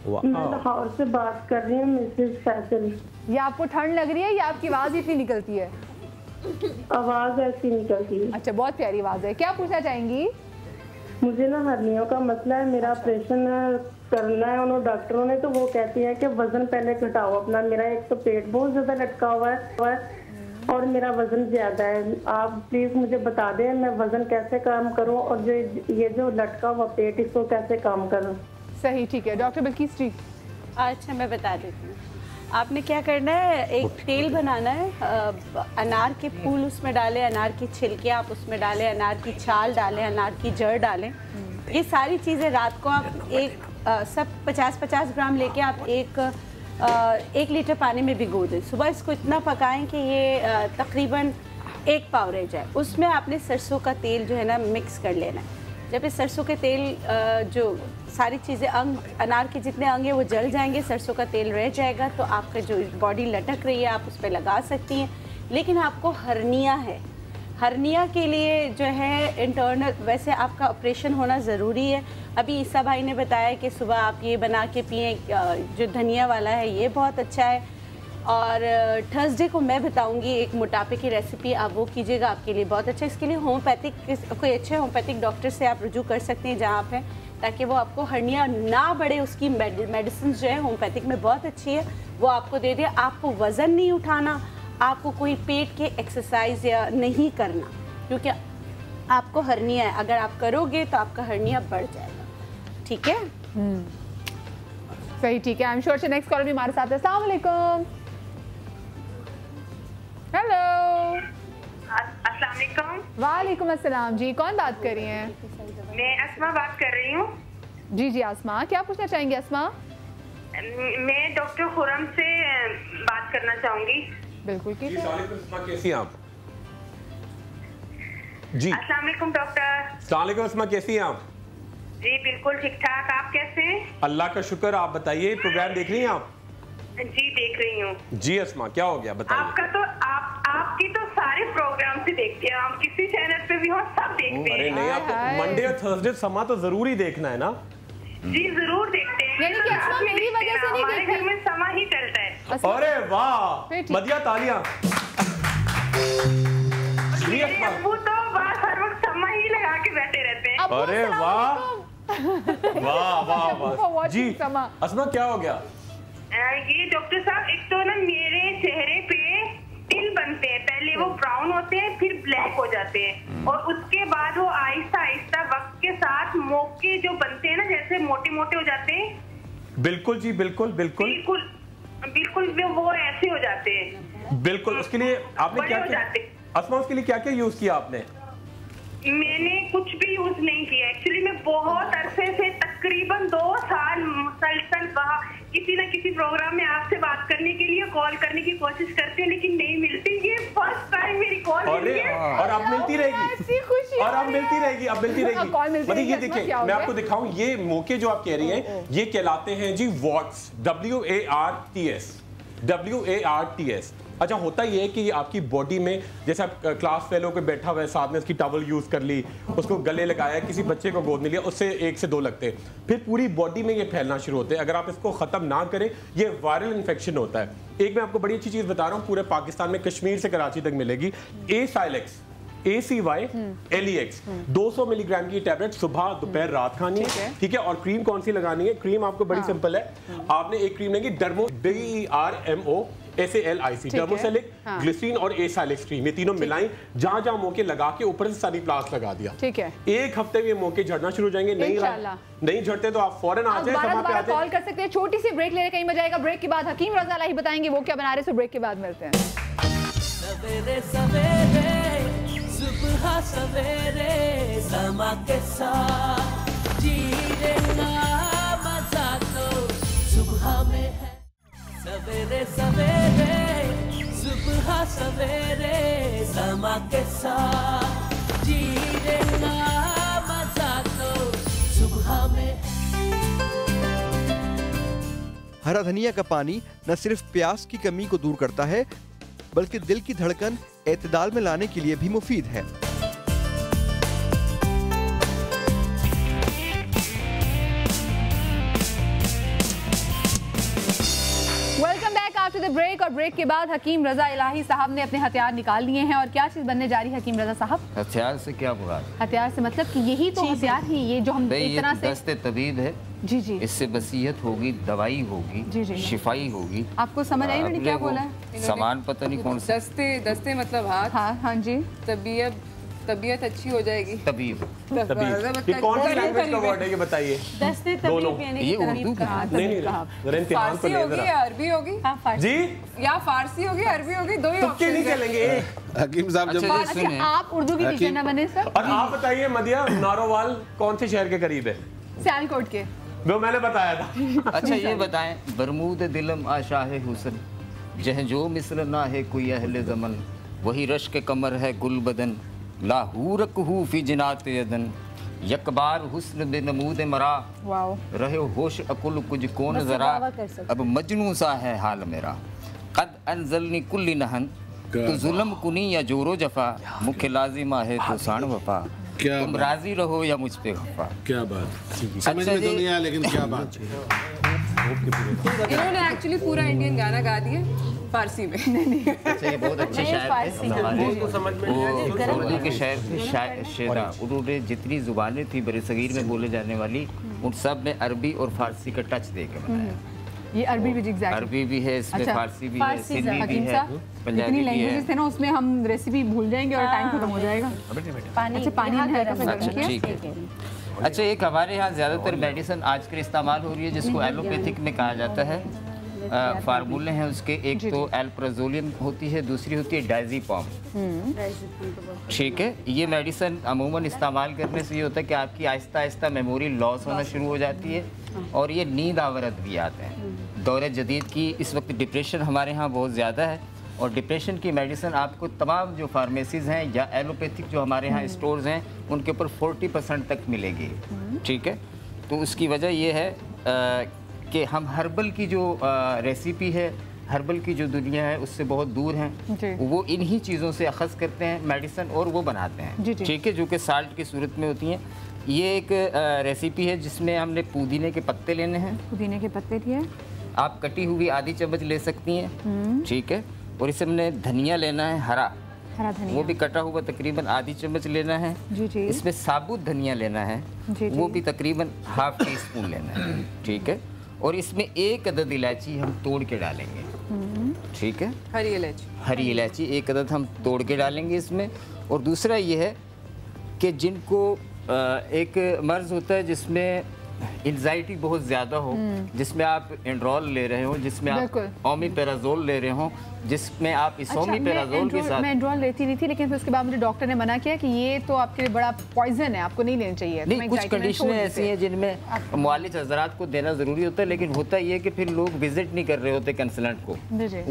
मैं लाहौर से बात कर रही हूँ, मिसेस फैसल। ये आपको ठंड लग रही है या आपकी आवाज इतनी निकलती है? आवाज ऐसी निकलती है। अच्छा, बहुत प्यारी आवाज है। क्या पूछना चाहेंगी? मुझे ना हर्नियों का मसला है, मेरा ऑपरेशन करना है। उन्होंने डॉक्टरों ने तो वो कहती है कि वजन पहले घटाओ अपना। मेरा एक तो पेट बहुत ज्यादा लटका हुआ है और मेरा वजन ज्यादा है। आप प्लीज मुझे बता दें मैं वजन कैसे कम करूं, और जो ये जो लटका हुआ पेट, इसको कैसे कम करूं? सही, ठीक है डॉक्टर बिल्किस जी। अच्छा मैं बता देती हूँ। आपने क्या करना है, एक तेल बनाना है, अनार के फूल उसमें डालें, अनार की छिलके आप उसमें डालें, अनार की छाल डालें, अनार की जड़ डालें। ये सारी चीज़ें रात को आप सब 50-50 ग्राम लेके आप 1 लीटर पानी में भिगो दें। सुबह इसको इतना पकाएं कि ये तकरीबन 1 पाव रह जाए। उसमें आपने सरसों का तेल जो है ना मिक्स कर लेना है। जब इस सरसों के तेल जो सारी चीज़ें अनार के जितने अंग हैं वो जल जाएंगे, सरसों का तेल रह जाएगा, तो आपका जो बॉडी लटक रही है आप उस पर लगा सकती हैं। लेकिन आपको हर्निया है, हर्निया के लिए जो है इंटरनल, वैसे आपका ऑपरेशन होना ज़रूरी है। अभी ईसा भाई ने बताया कि सुबह आप ये बना के पिएं, जो धनिया वाला है ये बहुत अच्छा है। और थर्सडे को मैं बताऊंगी एक मोटापे की रेसिपी, आप वो कीजिएगा, आपके लिए बहुत अच्छा। इसके लिए होम्योपैथिक, कोई अच्छे होम्योपैथिक डॉक्टर से आप रुजू कर सकते हैं जहाँ आप हैं, ताकि वो आपको हर्निया ना बढ़े। उसकी मेडिसिन जो है होम्योपैथिक में बहुत अच्छी है, वो आपको दे दे। आपको वज़न नहीं उठाना, आपको कोई पेट के एक्सरसाइज या नहीं करना, क्योंकि आपको हर्निया है। अगर आप करोगे तो आपका हर्निया बढ़ जाएगा। ठीक है, सही, ठीक है। I am sure next call भी हमारे साथ है। अस्सलाम वालेकुम। हेलो, अस्सलाम वालेकुम। वालेकुम अस्सलाम जी, कौन बात कर रही हैं? मैं अस्मा बात कर रही हूँ। जी अस्मा, क्या पूछना चाहेंगी अस्मा? मैं डॉक्टर खुरम से बात करना चाहूंगी। बिल्कुल, कैसी हैं आप? जी अस्सलाम वालेकुम डॉक्टर। अस्सलाम वालेकुम अस्मा, कैसी हैं आप? जी बिल्कुल ठीक ठाक, आप कैसे हैं? अल्लाह का शुक्र। आप बताइए, प्रोग्राम देख रही हैं आप? जी देख रही हूँ। जी अस्मा, क्या हो गया बताइए। आपका तो आपकी तो सारे प्रोग्राम से देखते हैं, आप किसी चैनल पे भी हो सब देखते हैं। अरे नहीं, आपको मंडे और थर्सडे समा तो जरूर ही देखना है ना? जी जरूर देखते हैं। यानी कि अस्मा मेरी वजह से नहीं हमारे घर में समा ही चलता है। अरे वाह, मदिया तालियां। वो तो बस हर वक्त समा ही लगा के बैठे रहते हैं। अरे वाह वाह वाह वाह जी। अस्मा क्या हो गया? ये डॉक्टर साहब, एक तो ना मेरे चेहरे पे तिल बनते हैं, पहले वो ब्राउन होते हैं फिर ब्लैक हो जाते हैं, और उसके बाद वो आहिस्ता आहिस्ता वक्त के साथ मोके जो बनते हैं ना, जैसे मोटे मोटे हो जाते हैं। बिल्कुल जी, बिल्कुल बिल्कुल बिल्कुल बिल्कुल वो ऐसे हो जाते हैं। बिल्कुल। उसके लिए आपने क्या किया अस्मा? उसके लिए क्या क्या यूज किया आपने? मैंने कुछ भी यूज नहीं किया। एक्चुअली मैं बहुत अरसे से तकरीबन 2 साल मुसलसल किसी न किसी प्रोग्राम में आपसे बात करने के लिए कॉल करने की कोशिश करती हूँ, लेकिन नहीं मिलती। ये फर्स्ट टाइम मेरी कॉल मिली है और अब मिलती रहेगी, और अब मिलती रहेगी, अब मिलती रहेगी। मतलब ये देखिए, मैं आपको दिखाऊं, ये मौके जो आप कह रही हैं ये कहलाते हैं जी वॉट्स, WARTS। अच्छा, होता ये है कि आपकी बॉडी में, जैसे आप क्लास फेलो के बैठा हुआ है, साथ में इसकी टॉवल यूज कर ली, उसको गले लगाया, किसी बच्चे को गोद में लिया, उससे 1 से 2 लगते हैं, फिर पूरी बॉडी में ये फैलना शुरू होते हैं। अगर आप इसको खत्म ना करें, ये वायरल इन्फेक्शन होता है। एक मैं आपको बड़ी अच्छी चीज बता रहा हूँ, पूरे पाकिस्तान में कश्मीर से कराची तक मिलेगी। ACYLEX 200 मिलीग्राम की टैबलेट सुबह दोपहर रात खानी है, ठीक है। और क्रीम कौन सी लगानी है? क्रीम आपको बड़ी सिंपल है, आपने एक क्रीम लेंगे, DERMO SALIC, टर्मोसेलिक, ग्लिसरीन और एसाइलिक्स्ट्रीम, ये तीनों मिलाएं, जहां जहां मोके लगा के ऊपर से सारी प्लास लगा दिया। ठीक है, एक हफ्ते में मोके झड़ना शुरू हो जाएंगे। नहीं झड़ते तो आप फौरन आ जाए, दोबारा कॉल कर सकते हैं। छोटी सी ब्रेक ले रहे, कहीं मजा आएगा। ब्रेक के बाद हकीम रज़ा इलाही बताएंगे वो क्या बना रहे, सो ब्रेक के बाद मिलते हैं। सवेरे सवेरे सुबह सवेरे समा के साथ जीना मजा तो सुबह में है। सवेरे सवेरे सुबह सवेरे समा के साथ जीना मजा तो सुबह में। हरा धनिया का पानी न सिर्फ प्यास की कमी को दूर करता है, बल्कि दिल की धड़कन एतदाल में लाने के लिए भी मुफीद है। Welcome back after the break. और ब्रेक के बाद हकीम रज़ा इलाही साहब ने अपने हथियार निकाल लिए हैं। और क्या चीज बनने जा रही है हकीम रज़ा साहब? हथियार से क्या बुरा? हथियार से मतलब कि यही तो हथियार ही, ये जो हम एक तरह से दस्ते तबीब है। जी जी, इससे बसीयत होगी, दवाई होगी, जी जी, शिफाई होगी। आपको समझ आई मैंने क्या बोला है? सामान पता नहीं कौन सा। दस्ते मतलब हाथ। हाँ हाँ जी। तबीयत अच्छी हो जाएगी। तबीब ये कौन सी लैंग्वेज का वर्ड है ये बताइए? दस्ते तबीब यानी ये उर्दू का। नहीं फारसी होगी या अरबी होगी? जी, या फारसी होगी अरबी होगी, दो ही तुक्के नहीं चलेंगे। हकीम साहब जब अच्छा, आप उर्दू की टीचर ना बने सर। और आप बताइए मदिया, नारोवाल कौन से शहर के करीब है? सियालकोट के। वो मैंने बताया था। अच्छा ये बताएं, बरमूद दिलम आशाह हुसन, जह जो मिसल ना है कोई अहले ज़मन, वही रश के कमर है गुल बदन, लाहूरक हु फी जिनात यदन, यकबार हुस्न बेनमूद मरा, रहे होश अकुल कुछ कौन जरा, अब मजनू सा है हाल मेरा, कद अनजलनी कुल्ली नहन, तो जुल्म कुनी या जोरो जफा, मुख्य लाजिमा है तो साण वफा, तुम राजी रहो या मुझ पे खफा। क्या बात, समझ में तो नहीं आया लेकिन क्या बात। इन्होंने एक्चुअली पूरा इंडियन गाना गा दिया फारसी में। अच्छा ये बहुत अच्छे शायर थे हमारे, वो उर्दू के शायर थे शेरा। उन्होंने जितनी जुबानें थी बरसगीर में बोले जाने वाली, उन सब में अरबी और फारसी का टच दे के बनाया। ये अरबी भी एग्जैक्ट, अरबी भी है इसमें, फारसी भी है, सिंधी भी है, पंजाबी इतनी भी लैंग्वेजेस थे ना, उसमें हम रेसिपी भूल जाएंगे और टाइम खत्म हो जाएगा। अच्छा पानी ठीक है। अच्छा एक हमारे यहाँ ज़्यादातर मेडिसिन आजकल इस्तेमाल हो रही है जिसको एलोपैथिक में कहा जाता है। फार्मूले हैं उसके, एक तो एल्प्राजोलियम होती है, दूसरी होती है डायज़ीपम। ठीक है, ये मेडिसिन अमूमन इस्तेमाल करने से ये होता है कि आपकी आहिस्ता आहिस्ता मेमोरी लॉस होना शुरू हो जाती है और ये नींद आवरत भी आते हैं। दौर जदीद की इस वक्त डिप्रेशन हमारे यहाँ बहुत ज़्यादा है और डिप्रेशन की मेडिसिन आपको तमाम जो फार्मेसीज़ हैं या एलोपैथिक जो हमारे यहाँ स्टोर्स हैं उनके ऊपर 40% तक मिलेगी। ठीक है, तो उसकी वजह ये है कि हम हर्बल की जो रेसिपी है, हर्बल की जो दुनिया है उससे बहुत दूर हैं। वो इन्हीं चीज़ों से अखज़ करते हैं मेडिसिन और वो बनाते हैं। ठीक है, जो कि साल्ट की सूरत में होती हैं। ये एक रेसिपी है जिसमें हमने पुदीने के पत्ते लेने हैं। पुदीने के पत्ते लिए आप कटी हुई आधी चम्मच ले सकती हैं। ठीक है, और इसे हमने धनिया लेना है हरा धनिया, वो भी कटा हुआ तकरीबन आधी चम्मच लेना है। इसमें साबुत धनिया लेना है, वो भी तकरीबन ½ टीस्पून लेना है। ठीक है, और इसमें 1 अदद इलायची हम तोड़ के डालेंगे। ठीक है, हरी इलायची 1 अदद हम तोड़ के डालेंगे इसमें। और दूसरा ये है कि जिनको एक मर्ज होता है जिसमें एंजाइटी बहुत ज़्यादा हो, जिसमें आप एंड्रोल ले रहे हो, जिसमें आप ओमिपेराजोल ले रहे हो, जिसमें आप इसोमिपेराजोल के साथ। मैं एंड्रोल लेती नहीं थी, लेकिन फिर उसके बाद मुझे डॉक्टर ने मना किया कि ये तो आपके लिए बड़ा पॉइजन है, आपको नहीं लेना चाहिए। नहीं, कुछ कंडीशनें ऐसी हैं जिनमें मुआलिज हज़रात को देना ज़रूरी होता है, लेकिन होता ये है कि फिर लोग विजिट नहीं कर रहे होते कंसल्टेंट को,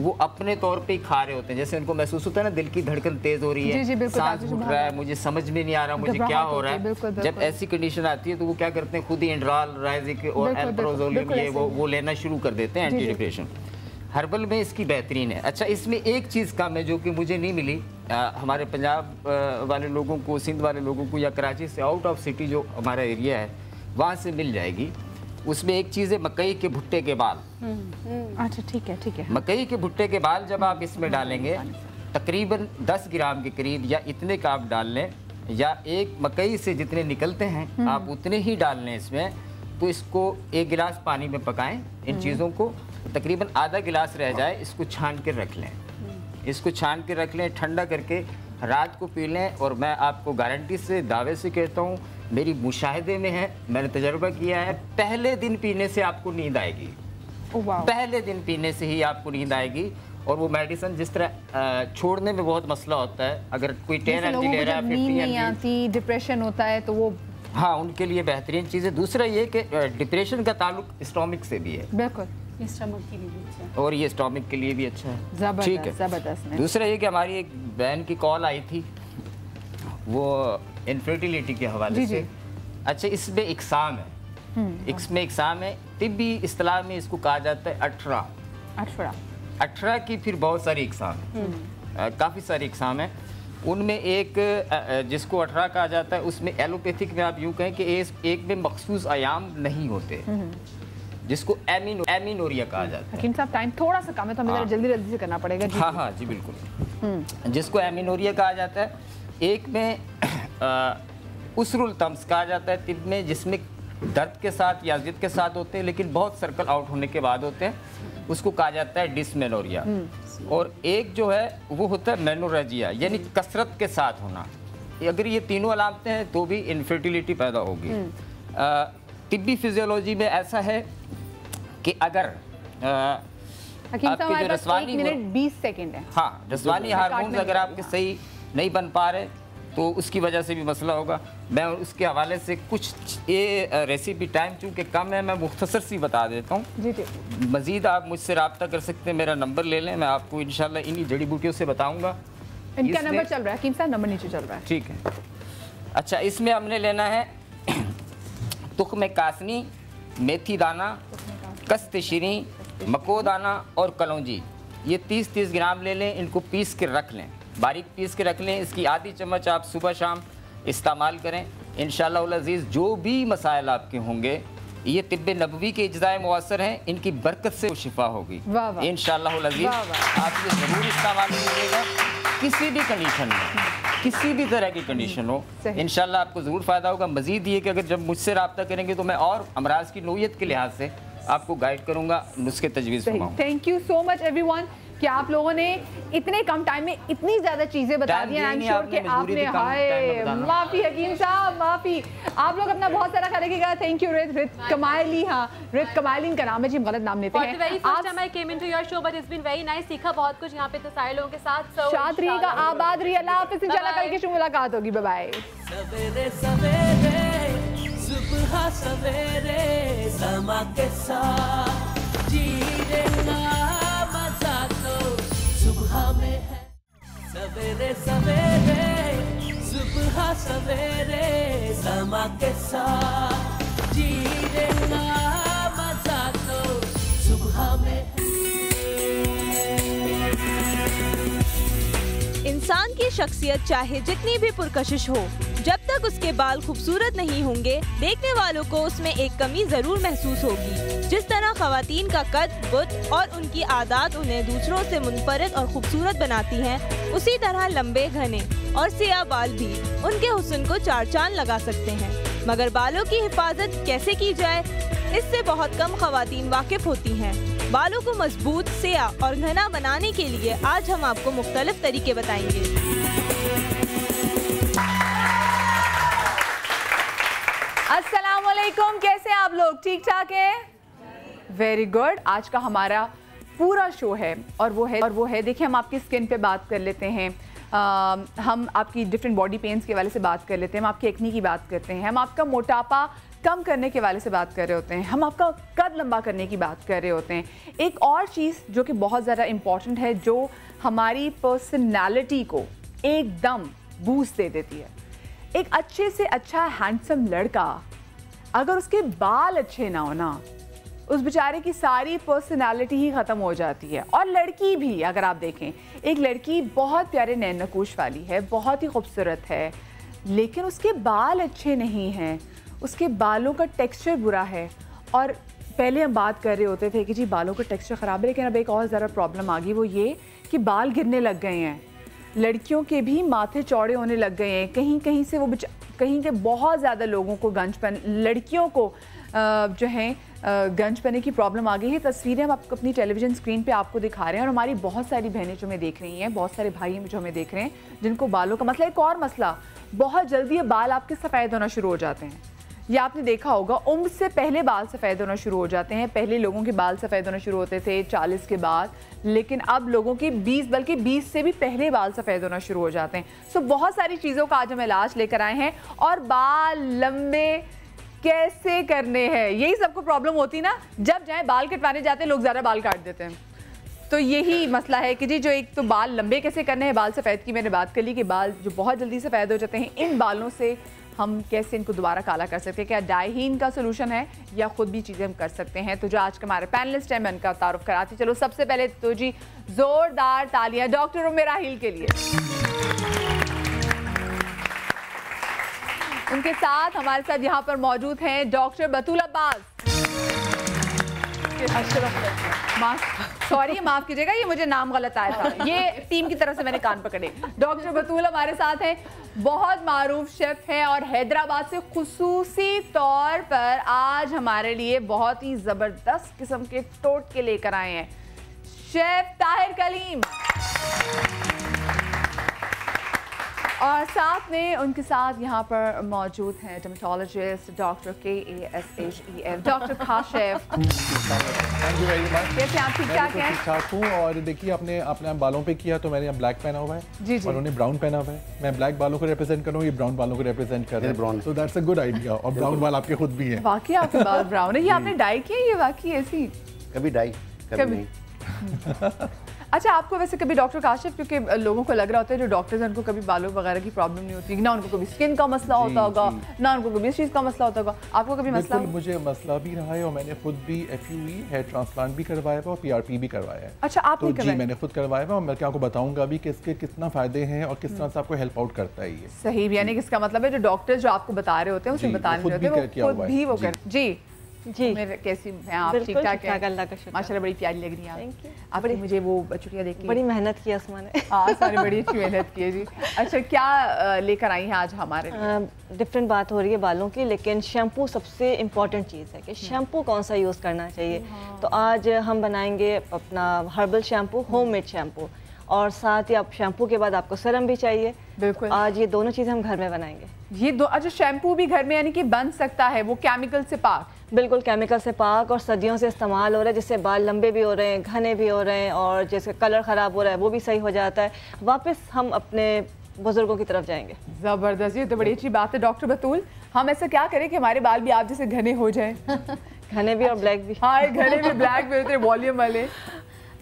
वो अपने तौर पर ही खा रहे होते हैं। जैसे उनको महसूस होता है ना दिल की धड़कन तेज़ हो रही है, सांस घुट रहा है, मुझे समझ में नहीं आ रहा मुझे क्या हो रहा है। जब ऐसी कंडीशन आती है तो वो क्या करते हैं, खुद ही एंड्रोल, राइजिक और एल्प्राजोलियम ये वो लेना शुरू कर देते हैं, एंटी डिप्रेशन। हर्बल में इसकी बेहतरीन है। अच्छा, इसमें एक चीज़ कम है जो कि मुझे नहीं मिली, हमारे पंजाब वाले लोगों को, सिंध वाले लोगों को या कराची से आउट ऑफ सिटी जो हमारा एरिया है वहाँ से मिल जाएगी। उसमें एक चीज़ है मकई के भुट्टे के बाल। अच्छा ठीक है, ठीक है। मकई के भुट्टे के बाल जब आप इसमें डालेंगे तकरीबन 10 ग्राम के करीब या इतने का आप डाल लें, या एक मकई से जितने निकलते हैं आप उतने ही डाल लें इसमें। तो इसको 1 गिलास पानी में पकाएं इन चीज़ों को, तकरीबन आधा गिलास रह जाए, इसको छान के रख लें, इसको छान के रख लें, ठंडा करके रात को पी लें। और मैं आपको गारंटी से, दावे से कहता हूँ, मेरी मुशाहिदे में है, मैंने तजर्बा किया है, पहले दिन पीने से आपको नींद आएगी। पहले दिन पीने से ही आपको नींद आएगी। और वो मेडिसिन जिस तरह छोड़ने में बहुत मसला होता है, अगर कोई 10 mg ले रहा है, 50 नहीं आती, डिप्रेशन होता है, तो वो हाँ उनके लिए बेहतरीन चीज़ है। दूसरा ये कि डिप्रेशन का ताल्लुक स्टोमिक से भी है, बिल्कुल, स्टमक के लिए भी अच्छा, और ये स्टोमिक के लिए भी अच्छा है। ठीक है, जबरदस्त। दूसरा ये कि हमारी एक बहन की कॉल आई थी, वो इनफर्टिलिटी के हवाले से। अच्छा, इसमें इक्साम है, इसमें इक्साम है, तिब्बी इस्तिलाह में इसको कहा जाता है 18 की फिर बहुत सारी इक्साम है, काफ़ी सारी इक्साम है। उनमें एक जिसको 18 कहा जाता है, उसमें एलोपैथिक में आप यूँ कहें कि एक में मखसूस आयाम नहीं होते, जिसको एमिनोरिया कहा जाता है। हकीम साहब, टाइम थोड़ा सा कम है तो हमें जल्दी से करना पड़ेगा। हाँ हाँ जी बिल्कुल। जिसको एमिनोरिया कहा जाता है, एक में उसरुल तम्स कहा जाता है तिब में, जिसमें दर्द के साथ या जिद के साथ होते हैं, लेकिन बहुत सर्कल आउट होने के बाद होते हैं, उसको कहा जाता है डिसमेनोरिया। और एक जो है वो होता है मेनोरेजिया, यानी कसरत के साथ होना। अगर ये तीनों अलामतें हैं तो भी इनफर्टिलिटी पैदा होगी। तिब्बी फिजियोलॉजी में ऐसा है कि अगर आपके जो रसवानी 20 सेकंड है, हाँ, रसवानी हार्मोन्स अगर आपके सही नहीं बन पा रहे तो उसकी वजह से भी मसला होगा। मैं उसके हवाले से कुछ ये रेसिपी, टाइम चूँकि कम है, मैं मुख्तसर सी बता देता हूँ। मज़ीद आप मुझसे रब्ता कर सकते हैं, मेरा नंबर ले लें, मैं आपको इंशाल्लाह इन्हीं जड़ी बूटियों से बताऊँगा। इनका नंबर चल रहा है हकीम साहब, नंबर नीचे चल रहा है। ठीक है। अच्छा, इसमें हमने लेना है तुख्म कासनी, मेथी दाना, कस्त शीरी, मको दाना और कलौंजी। ये 30-30 ग्राम ले लें, इनको पीस के रख लें, बारीक पीस के रख लें। इसकी आधी चम्मच आप सुबह शाम इस्तेमाल करें। इंशाअल्लाह अज़ीज़ जो भी मसाइल आपके होंगे, ये तिब्ब नबवी के इज्ज़ाए मुअस्सर हैं, इनकी बरकत से शिफा होगी इंशाअल्लाह अज़ीज़। आप ये ज़रूर इस्तेमाल कीजिएगा, किसी भी कंडीशन में, किसी भी तरह की कंडीशन हो, इंशाअल्लाह आपको ज़रूर फ़ायदा होगा। मज़ीद ये कि अगर जब मुझसे रब्ता करेंगे तो मैं और अमराज की नोयत के लिहाज से आपको गाइड करूँगा, नुस्खे तजवीज़ फरमाऊँगा। Thank you so much everyone कि आप लोगों ने इतने कम टाइम में इतनी ज्यादा चीजें बता दी। आई एम श्योर कि आपने, हाय माफी हकीम साहब, माफी, आप लोग अपना बहुत सारा ख्याल रखिएगा। थैंक यू रित कमायली। हाँ, रित कमायली इनका नाम है जी, गलत नाम लेते हैं। सीखा बहुत कुछ यहाँ पे तो सारे लोगों के साथ। शाद रहिएगा, आबाद रहिए, अल्लाह हाफिज़, इंशाल्लाह कल की मुलाकात होगी। Bye bye. सवेरे सवेरे सुबह सवेरे समा के साथ जीने का मजा तो सुबह में है। सवेरे सवेरे सुबह सवेरे समा के साथ जीने का मजा तो सुबह में है। इंसान की शख्सियत चाहे जितनी भी पुरकशिश हो, जब तक उसके बाल खूबसूरत नहीं होंगे, देखने वालों को उसमें एक कमी जरूर महसूस होगी। जिस तरह खवातीन का कद, बुत और उनकी आदत उन्हें दूसरों से मुनफरिद और खूबसूरत बनाती हैं, उसी तरह लंबे, घने और सियाह बाल भी उनके हुस्न को चार चांद लगा सकते हैं। मगर बालों की हिफाजत कैसे की जाए, इससे बहुत कम खवातीन वाकिफ होती हैं। बालों को मजबूत, सियाह और घना बनाने के लिए आज हम आपको मुख्तलिफ तरीके बताएंगे। अस्सलाम वालेकुम, कैसे हैं आप लोग? ठीक ठाक हैं? Very good. आज का हमारा पूरा शो है और वो है देखिए, हम आपकी स्किन पे बात कर लेते हैं, हम आपकी डिफरेंट बॉडी पेन्स के वाले से बात कर लेते हैं, हम आपकी एक्नी की बात करते हैं, हम आपका मोटापा कम करने के वाले से बात कर रहे होते हैं, हम आपका कद लंबा करने की बात कर रहे होते हैं। एक और चीज़ जो कि बहुत ज़्यादा इम्पॉर्टेंट है, जो हमारी पर्सनैलिटी को एकदम बूस्ट दे देती है। एक अच्छे से अच्छा हैंडसम लड़का अगर उसके बाल अच्छे ना हो ना, उस बेचारे की सारी पर्सनालिटी ही ख़त्म हो जाती है। और लड़की भी अगर आप देखें, एक लड़की बहुत प्यारे नैन नकूश वाली है, बहुत ही खूबसूरत है, लेकिन उसके बाल अच्छे नहीं हैं, उसके बालों का टेक्सचर बुरा है। और पहले हम बात कर रहे होते थे कि जी बालों का टेक्सचर ख़राब है, लेकिन अब एक और ज़रा प्रॉब्लम आ गई, वो ये कि बाल गिरने लग गए हैं। लड़कियों के भी माथे चौड़े होने लग गए हैं, कहीं कहीं के बहुत ज़्यादा लोगों को गंजपन, लड़कियों को जो हैं गंज पने की प्रॉब्लम आ गई है। तस्वीरें हम आपको अपनी टेलीविजन स्क्रीन पे आपको दिखा रहे हैं और हमारी बहुत सारी बहनें जो हमें देख रही हैं, बहुत सारे भाई जो हमें देख रहे हैं जिनको बालों का मसला। एक और मसला, बहुत जल्दी ये बाल आपके सफ़ेद होना शुरू हो जाते हैं। ये आपने देखा होगा, उम्र से पहले बाल सफ़ेद होना शुरू हो जाते हैं। पहले लोगों के बाल सफ़ेद होना शुरू होते थे 40 के बाद, लेकिन अब लोगों के 20 बल्कि 20 से भी पहले बाल सफ़ेद होना शुरू हो जाते हैं। सो बहुत सारी चीज़ों का आज हम इलाज लेकर आए हैं। और बाल लंबे कैसे करने हैं, यही सबको प्रॉब्लम होती ना, जब जाए बाल कटवाने जाते हैं लोग ज़्यादा बाल काट देते हैं। तो यही मसला है कि जी जो एक तो बाल लंबे कैसे करने हैं, बाल सफ़ेद की मैंने बात कर ली कि बाल जो बहुत जल्दी सफ़ेद हो जाते हैं, इन बालों से हम कैसे इनको दोबारा काला कर सकते हैं। क्या डाई ही इनका सोल्यूशन है या खुद भी चीज़ें हम कर सकते हैं। तो जो आज के हमारे पैनलिस्ट हैं मैं उनका तारुफ कराती चलो। सबसे पहले तो जी जोरदार तालियां डॉक्टर उम्मे राहील के लिए। उनके साथ हमारे साथ यहाँ पर मौजूद हैं डॉक्टर बतूल अब्बास। सॉरी माफ कीजिएगा, ये मुझे नाम गलत आया था, ये टीम की तरफ से मैंने कान पकड़े। डॉक्टर बतूल हमारे साथ हैं, बहुत मारूफ शेफ हैं और हैदराबाद से खुसूसी तौर पर आज हमारे लिए बहुत ही जबरदस्त किस्म के टोटके लेकर आए हैं शेफ ताहिर कलीम। और साथ में उनके साथ यहाँ पर मौजूद हैं dermatologist doctor KASHEF doctor Kashif. कैसे आप? ठीक ठाक हैं? ठीक ठाक हूँ। और देखिए आपने अपने बालों पे किया तो मैंने यहाँ ब्लैक पहना हुआ है जी जी। और उन्होंने ब्राउन पहना हुआ है। मैं ब्लैक बालों को रिप्रेजेंट कर रहा हूँ, ये ब्राउन बालों को रिप्रेजेंट कर रहे हैं। So that's a good idea. और ब्राउन बाल आपके खुद भी हैं। वाकई आपके बाल ब्राउन है, ये आपने डाई किया? ये वाकई ऐसी कभी डाई कभी नहीं। अच्छा, आपको वैसे कभी डॉक्टर काशिफ, क्योंकि लोगों को लग रहा होता है जो डॉक्टर्स हैं उनको कभी बालों वगैरह की प्रॉब्लम नहीं होती, ना उनको कभी स्किन का मसला होता होगा, ना उनको कभी इस चीज़ का मसला होता होगा, आपको कभी मसला? मुझे मसला भी रहा है और मैंने खुद भी FUE हेयर ट्रांसप्लांट भी करवाया है और PRP भी करवाया है। अच्छा, आपने तो जी मैंने खुद करवाया है और मैं आपको बताऊंगा भी कि इसके कितना फायदे हैं और किस तरह से आपको हेल्प आउट करता है ये। सही, यानी कि इसका मतलब है जो डॉक्टर जो आपको बता रहे होते हैं उसे बताने होते हैं वो खुद भी वो कर। जी जी, कैसी हैं आप? ठीक ठाक हैं? अल्लाह का शुक्र। माशाल्लाह बड़ी प्यारी लग रही हैं आप। आपने मुझे वो चुटिया देखी, बड़ी मेहनत की आसमा ने। हाँ सारी बड़ी अच्छी मेहनत की है जी। अच्छा, क्या लेकर आई हैं आज हमारे लिए? डिफरेंट बात हो रही है बालों की, लेकिन शैम्पू सबसे इम्पॉर्टेंट चीज़ है कि शैम्पू कौन सा यूज़ करना चाहिए। तो आज हम बनाएंगे अपना हर्बल शैम्पू, होममेड शैम्पू, और साथ ही आप शैम्पू के बाद आपको सरम भी चाहिए। बिल्कुल, आज ये दोनों चीज़ें हम घर में बनाएंगे। ये दो? अच्छा, शैम्पू भी घर में यानी कि बन सकता है, वो केमिकल से पाक? बिल्कुल केमिकल से पाक, और सदियों से इस्तेमाल हो रहा है, जिससे बाल लंबे भी हो रहे हैं, घने भी हो रहे हैं, और जैसे कलर ख़राब हो रहा है वो भी सही हो जाता है। वापस हम अपने बुजुर्गों की तरफ जाएंगे। ज़बरदस्त, ये तो बड़ी अच्छी बात है। डॉक्टर बतूल, हम ऐसा क्या करें कि हमारे बाल भी आप जैसे घने हो जाएं? घने भी और ब्लैक भी। हाँ, घने भी ब्लैक भी होते हैं, वॉल्यूम वाले।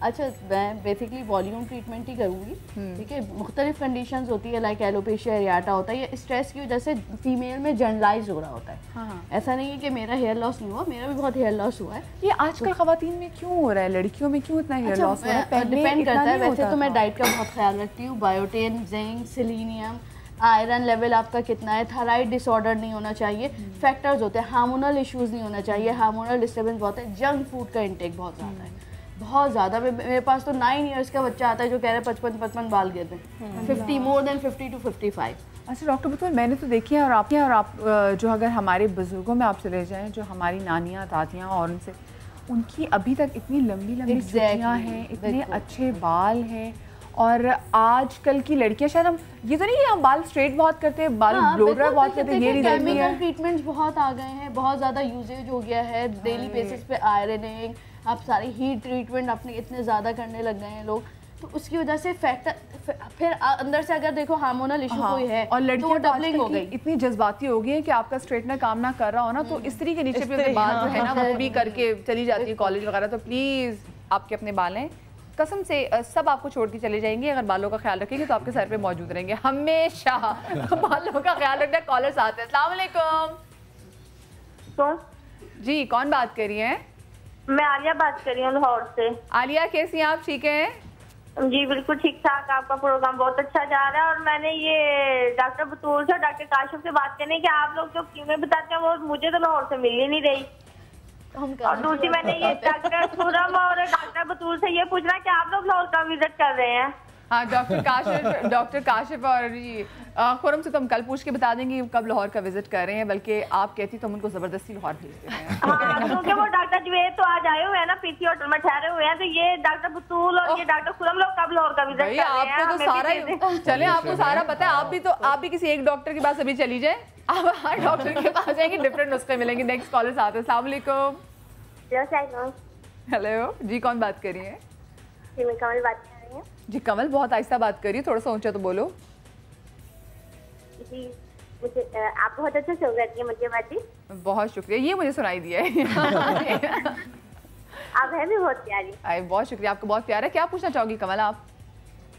अच्छा, मैं बेसिकली वॉल्यूम ट्रीटमेंट ही करूँगी, ठीक है। मुख्तलिफ कंडीशंस होती है, लाइक एलोपेशिया एरियाटा होता है, ये स्ट्रेस की वजह से फीमेल में जनरलाइज हो रहा होता है। हाँ। ऐसा नहीं है कि मेरा हेयर लॉस नहीं हुआ, मेरा भी बहुत हेयर लॉस हुआ है। ये आजकल खवातीन में क्यों हो रहा है, लड़कियों में क्यों इतना हेयर लॉस हो रहा है? डिपेंड करता है। वैसे तो मैं डाइट का बहुत ख्याल रखती हूँ, biotin, zinc, selenium, iron level आपका कितना है, थायराइड डिसऑर्डर नहीं होना चाहिए, फैक्टर्स होते हैं, हार्मोनल इश्यूज नहीं होना चाहिए, हार्मोनल डिस्टर्बेंस बहुत है, जंक फूड का इंटेक बहुत ज़्यादा है, बहुत ज़्यादा। मेरे पास तो 9 इयर्स का बच्चा आता है जो कह रहा है 55 बाल गिरते हैं, 50 मोर देन 50 to 55। अच्छा डॉक्टर बतूल, मैंने तो देखी है, और आप जो अगर हमारे बुजुर्गों में आप चले जाएं, जो हमारी नानियाँ दादियाँ, और उनसे उनकी अभी तक इतनी लंबी लंबी चुटियाँ हैं, इतने अच्छे बाल हैं, और आजकल की लड़कियां, शायद हम ये तो नहीं कि हम बाल स्ट्रेट बहुत करते हैं, बाल ब्लो ड्राई बहुत करते हैं, ये नहीं देखती है। ट्रीटमेंट्स बहुत आ गए हैं, बहुत ज़्यादा यूजेज हो गया है, डेली बेसिस पे आयरनिंग, आप सारी हीट ट्रीटमेंट अपने इतने ज़्यादा करने लग गए हैं लोग, तो उसकी वजह से फैक्टर फिर अंदर से अगर देखो हार्मोनल इशू कोई है, और लड़कियां तो डबलिंग हो गई, इतनी जज्बाती हो गई है कि आपका स्ट्रेटनर काम ना कर रहा हो ना, तो इस्त्री के नीचे भी बाल जो है ना वो भी करके चली जाती है कॉलेज वगैरह। तो प्लीज़ आपके अपने बाल हैं, कसम से सब आपको छोड़ के चले जाएंगे, अगर बालों का ख्याल रखेंगे तो आपके सर पे मौजूद रहेंगे हमेशा। बालों का ख्याल रखना। कॉलर्स आते हैं। अस्सलाम वालेकुम। जी, कौन बात कर रही हैं? मैं आलिया बात कर रही हूँ लाहौर से। आलिया, कैसी हैं आप? ठीक हैं? जी बिल्कुल ठीक ठाक, आपका प्रोग्राम बहुत अच्छा जा रहा है। और मैंने ये डॉक्टर बतूल से और डॉक्टर काशिफ से बात करनी है कि आप लोग जो कीमें बताते हैं वो मुझे तो लाहौर से मिल ही नहीं रही। और दूसरी मैंने ये डॉक्टर खुरम और डॉक्टर बतूल से ये पूछना कि आप लोग लाहौर का विजिट कर रहे हैं? हाँ डॉक्टर काशिफ और खुरम से तो हम कल पूछ के बता देंगे कब लाहौर का विजिट कर रहे हैं, बल्कि आप कहती तो हम उनको जबरदस्ती लाहौर भेज देते हैं। हाँ, क्योंकि वो डॉक्टर जुवेद तो आज आए हुए हैं ना, पीछे होटल में ठहरे हुए हैं, तो ये डॉक्टर बतूल और ये डॉक्टर खुरम लोग कब लाहौर का विजिट कर रहे हैं? आपको तो सारा चले, आपको सारा पता है। आप भी किसी एक डॉक्टर के पास अभी चली जाए, आप हर डॉक्टर के पास जाएंगे, डिफरेंट नुस्खे मिलेंगे। नेक्स्ट कॉलर साथ है। अस्सलाम वालेकुम। हेलो जी, कौन बात कर रही है? जी मैं कमल बात कर रही हूँ। जी कमल, बहुत आहिस्ता बात करिए, थोड़ा सा ऊंचा तो बोलो। जी मुझे आप बहुत अच्छा शो करती है मुझे बाती। बहुत शुक्रिया, ये मुझे सुनाई दिया है। आप है भी बहुत प्यारी। अरे बहुत शुक्रिया, आपको बहुत प्यार है। क्या पूछना चाहोगी कमल आप?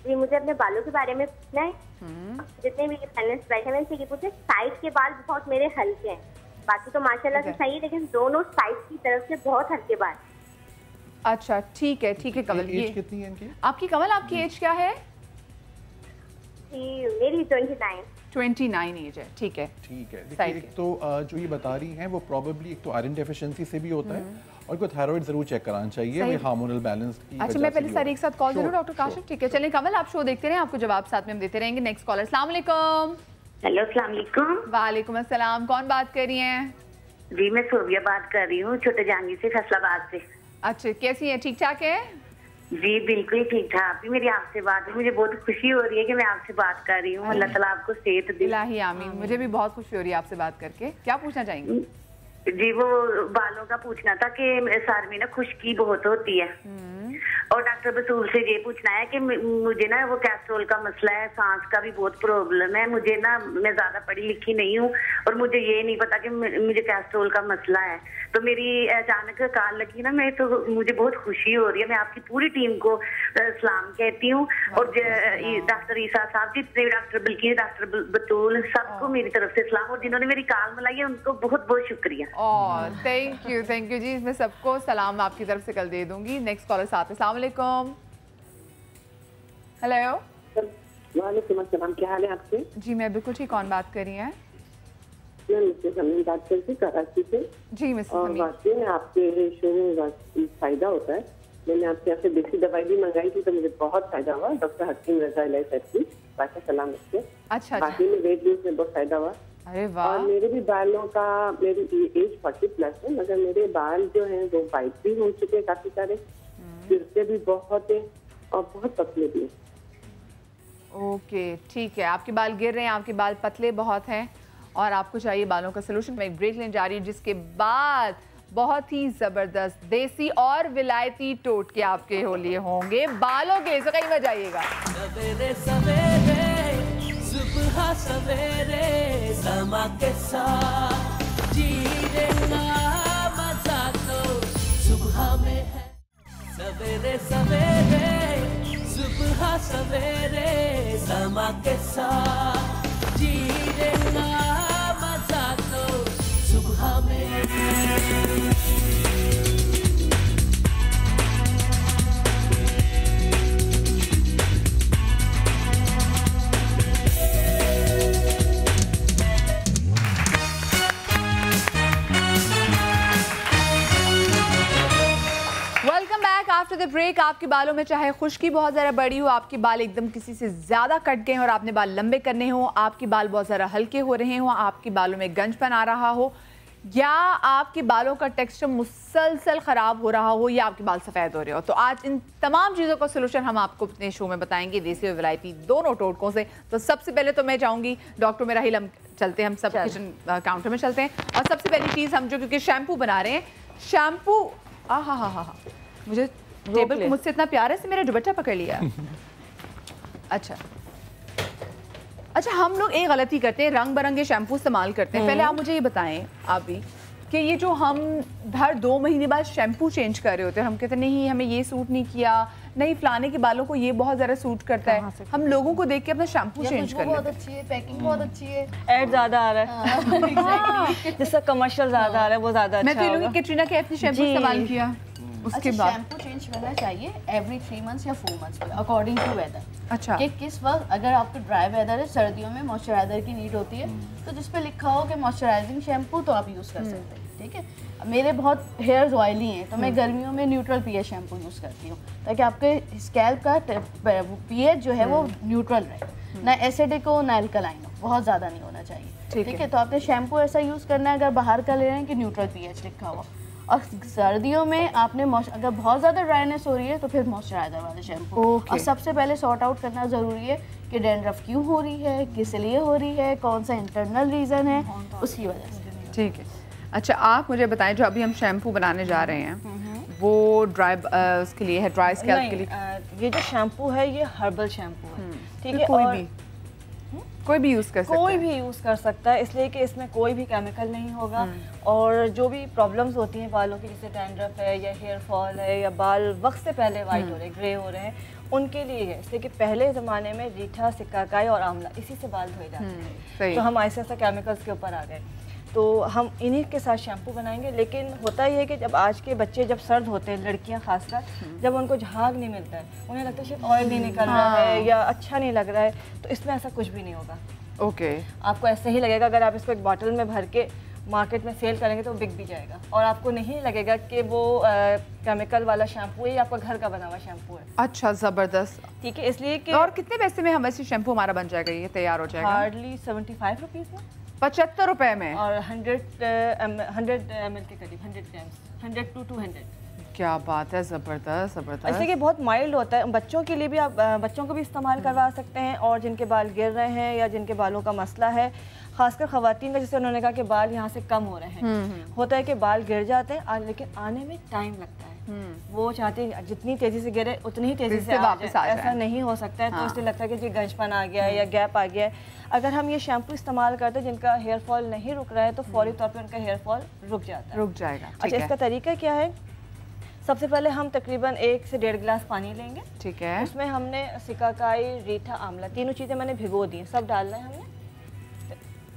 जी मुझे अपने बालों के बारे में पूछना है। जितने भी फाइनेंस बैठे हैं इनसे पूछे, साइड के बाल बहुत मेरे हल्के हैं, बाकी तो माशाल्लाह से सही है, लेकिन दोनों साइड की तरफ से बहुत हल्के बाल। अच्छा ठीक है कमल। एज कितनी है इनकी? आपकी कमल, आपकी एज क्या है? जी मेरी 29 एज है। ठीक है। देखिए एक तो जो ये बता रही हैं वो प्रॉबेबली एक तो आयरन डेफिशिएंसी से भी होता है और कोई थायराइड जरूर चेक कराना चाहिए, वो हार्मोनल बैलेंस की। अच्छा मैं पहले सारे एक साथ कॉल करूं डॉक्टर काशिफ? ठीक है चलें कमल, आप शो देखते रहें, आपको जवाब साथ में हम देते रहेंगे। Next collar. अस्सलाम वालेकुम। हेलो अस्सलाम वालेकुम। वालेकुम अस्सलाम, कौन बात कर रही हैं? जी मैं सोबिया बात कर रही हूँ, छोटे जहांगीर से, फैसलाबाद से। अच्छा कैसी है, ठीक ठाक है? जी बिल्कुल ठीक ठाक। अभी मेरी आपसे बात है, मुझे बहुत खुशी हो रही है कि मैं आपसे बात कर रही हूँ। अल्लाह ताला आपको सेहत दे। इलाही आमीन। मुझे भी बहुत खुशी हो रही है आपसे बात करके। क्या पूछना चाहेंगी? जी वो बालों का पूछना था कि सर में ना खुश्की बहुत होती है और डॉक्टर बसूल से ये पूछना है कि मुझे ना वो कैस्ट्रोल का मसला है, सांस का भी बहुत प्रॉब्लम है, मुझे ना मैं ज्यादा पढ़ी लिखी नहीं हूँ और मुझे ये नहीं पता कि मुझे कैस्ट्रोल का मसला है। तो मेरी अचानक कॉल लगी ना, मैं तो मुझे बहुत खुशी हो रही है। मैं आपकी पूरी टीम को सलाम कहती हूँ और डॉक्टर ईसा साहब, जितने डॉक्टर बल्कि डॉक्टर बतूल, सबको मेरी तरफ से सलाम, और जिन्होंने मेरी कॉल मिलाई है उनको बहुत बहुत शुक्रिया। थैंक यू जी, मैं सबको सलाम आपकी तरफ से कल दे दूंगी। नेक्स्ट कॉलर साथ है। अस्सलाम वालेकुम। हेलो। वालेकुम अस्सलाम, क्या हाल है आपके? जी मैं बिल्कुल ठीक। कौन बात कर रही हैं? मैं मिसेस हमीद बात कर रही कराची से। जी मिसेस हमीद। वाकई में आपके शो में फायदा होता है। मैंने आपके यहाँ से देसी दवाई भी मंगाई थी तो मुझे बहुत फायदा हुआ। डॉक्टर हकीम रजा की बाकी सलाम रखिए। अच्छा बाकी में वेट लूज में बहुत फायदा हुआ। अरे वाह। और मेरे भी बालों का, मेरी एज 40+ है, मगर मेरे बाल जो हैं वो वाइट भी हो चुके हैं काफी सारे, गिरते भी बहुत है और बहुत पतले भी है। ओके ठीक है, आपके बाल गिर रहे हैं, आपके बाल पतले बहुत हैं और आपको चाहिए बालों का सलूशन। मैं एक ब्रेक लेने जा रही हूँ जिसके बाद बहुत ही जबरदस्त देसी और विलायती टोटके आपके हो लिए होंगे बालों के। इसे कहीं मत जाइएगा। सवेरे सवेरे सुबह सवेरे समा के साथ जीने का मजा तो सुबह में है। सवेरे सवेरे सुबह सवेरे समा के साथ जीने का मजा तो सुबह में है। आफ्टर द ब्रेक, आपके बालों में चाहे खुश्की बहुत ज़्यादा बड़ी हो, आपके बाल एकदम किसी से ज़्यादा कट गए और आपने बाल लंबे करने हो, आपके बाल बहुत ज़्यादा हल्के हो रहे हो, आपके बालों में गंजपन आ रहा हो, या आपके बालों का टेक्सचर मुसलसल ख़राब हो रहा हो, या आपके बाल सफ़ेद हो रहे हो, तो आज इन तमाम चीज़ों का सोल्यूशन हम आपको अपने शो में बताएंगे, देसी और विलायती दोनों टोटकों से। तो सबसे पहले तो मैं चाहूँगी डॉक्टर मेराहिल, हम चलते हैं, हम सब किचन काउंटर में चलते हैं और सबसे पहली चीज़ हम जो, क्योंकि शैम्पू बना रहे हैं, शैम्पू हाँ मुझे टेबल को मुझसे इतना प्यार है से मेरा दुपट्टा पकड़ लिया। अच्छा, हम लोग एक गलती करते हैं, रंग बिरंगे शैम्पू इस्तेमाल करते हैं। पहले आप मुझे ये बताएं आप भी कि ये जो हम हर 2 महीने बाद शैम्पू चेंज कर रहे होते हैं, हम कहते हैं नहीं हमें ये सूट नहीं किया, नहीं फलाने के बालों को ये बहुत ज़्यादा सूट करता है, हम लोगों को देख के अपना शैम्पू चेंज कर बहुत अच्छी है, पैकिंग बहुत अच्छी है, ऐड ज़्यादा आ रहा है, जिसका कमर्शियल ज़्यादा आ रहा है वो ज़्यादा अच्छा होगा। मैं कैटरीना कैफ ने शैम्पू इस्तेमाल किया, उसके बाद चेंज करना चाहिए एवरी 3 मंथ्स या 4 मंथ्स पे अकॉर्डिंग टू वेदर। अच्छा, कि किस वक्त अगर आपका ड्राई वेदर है, सर्दियों में मॉइस्चराइजर की नीड होती है, तो जिस पे लिखा हो कि मॉइस्चराइजिंग शैम्पू तो आप यूज़ कर सकते हैं। ठीक है, मेरे बहुत हेयर्स ऑयली हैं तो मैं गर्मियों में न्यूट्रल पीएच शैम्पू यूज़ करती हूँ ताकि आपके स्कैल्प का पीएच जो है वो न्यूट्रल रहे, ना एसिडिक हो ना अल्कलाइन हो, बहुत ज़्यादा नहीं होना चाहिए। ठीक है, तो आपने शैम्पू ऐसा यूज़ करना है अगर बाहर का ले रहे हैं कि न्यूट्रल पीएच लिखा हुआ। और सर्दियों में आपने अगर बहुत ज़्यादा ड्राइनेस हो रही है तो फिर मॉइस्चराइजर वाले शैम्पू। और सबसे पहले सॉर्ट आउट करना ज़रूरी है कि डैंड्रफ क्यों हो रही है, किस लिए हो रही है, कौन सा इंटरनल रीज़न है, उसकी वजह से। ठीक है, अच्छा आप मुझे बताएं जो अभी हम शैम्पू बनाने जा रहे हैं वो ड्राई उसके लिए है, ड्राई स्कैल्प के लिए। ये जो शैम्पू है ये हर्बल शैम्पू है। ठीक है, कोई भी यूज़ कर सकता है, कोई भी यूज़ कर सकता है, इसलिए कि इसमें कोई भी केमिकल नहीं होगा। और जो भी प्रॉब्लम्स होती हैं बालों की, जैसे डैंड्रफ है या हेयर फॉल है या बाल वक्त से पहले वाइट हो रहे हैं, ग्रे हो रहे हैं, उनके लिए है। इसलिए कि पहले ज़माने में रीठा, सिकाकाई और आंवला इसी से बाल धोए जाते थे, तो हम ऐसे ऐसे केमिकल्स के ऊपर आ गए, तो हम इन्हीं के साथ शैम्पू बनाएंगे। लेकिन होता ही है कि जब आज के बच्चे जब सर्द होते हैं, लड़कियां खासकर, जब उनको झाग नहीं मिलता है, उन्हें लगता है शायद ऑयल नहीं निकल रहा है या अच्छा नहीं लग रहा है, तो इसमें ऐसा कुछ भी नहीं होगा। ओके, आपको ऐसे ही लगेगा अगर आप इसको एक बॉटल में भर के मार्केट में सेल करेंगे तो बिक भी जाएगा और आपको नहीं लगेगा कि वो केमिकल वाला शैम्पू है या आपका घर का बना हुआ शैम्पू है। अच्छा, ज़बरदस्त। ठीक है, इसलिए कि और कितने पैसे में हम ऐसे शैम्पू हमारा बन जाएगा, ये तैयार हो जाएगा? हार्डली 75 रुपीज़ में, 75 रुपए में, और 100 ml के करीब, 100 ग्राम्स, 100 to 200। क्या बात है, ज़बरदस्त ज़बरदस्त। ऐसे कि बहुत माइल्ड होता है, बच्चों के लिए भी आप बच्चों को भी इस्तेमाल करवा सकते हैं, और जिनके बाल गिर रहे हैं या जिनके बालों का मसला है, खासकर ख़वातीन का, जैसे उन्होंने कहा कि बाल यहाँ से कम हो रहे हैं, होता है कि बाल गिर जाते हैं लेकिन आने में टाइम लगता है। वो चाहते हैं जितनी तेज़ी से गिरे उतनी ही तेज़ी से वापस आ जाए, ऐसा नहीं हो सकता है। तो इसलिए लगता है कि जी गंजपन आ गया है या गैप आ गया है। अगर हम ये शैम्पू इस्तेमाल करते हैं जिनका हेयर फॉल नहीं रुक रहा है तो फौरी तौर पर उनका हेयर फॉल रुक जाता है, रुक जाएगा। अच्छा, इसका तरीका क्या है? सबसे पहले हम तकरीबन 1 से 1.5 गिलास पानी लेंगे। ठीक है, उसमें हमने सिकाकाई, रीठा, आंवला तीनों चीज़ें मैंने भिगो दी हैं, सब डालना है हमने।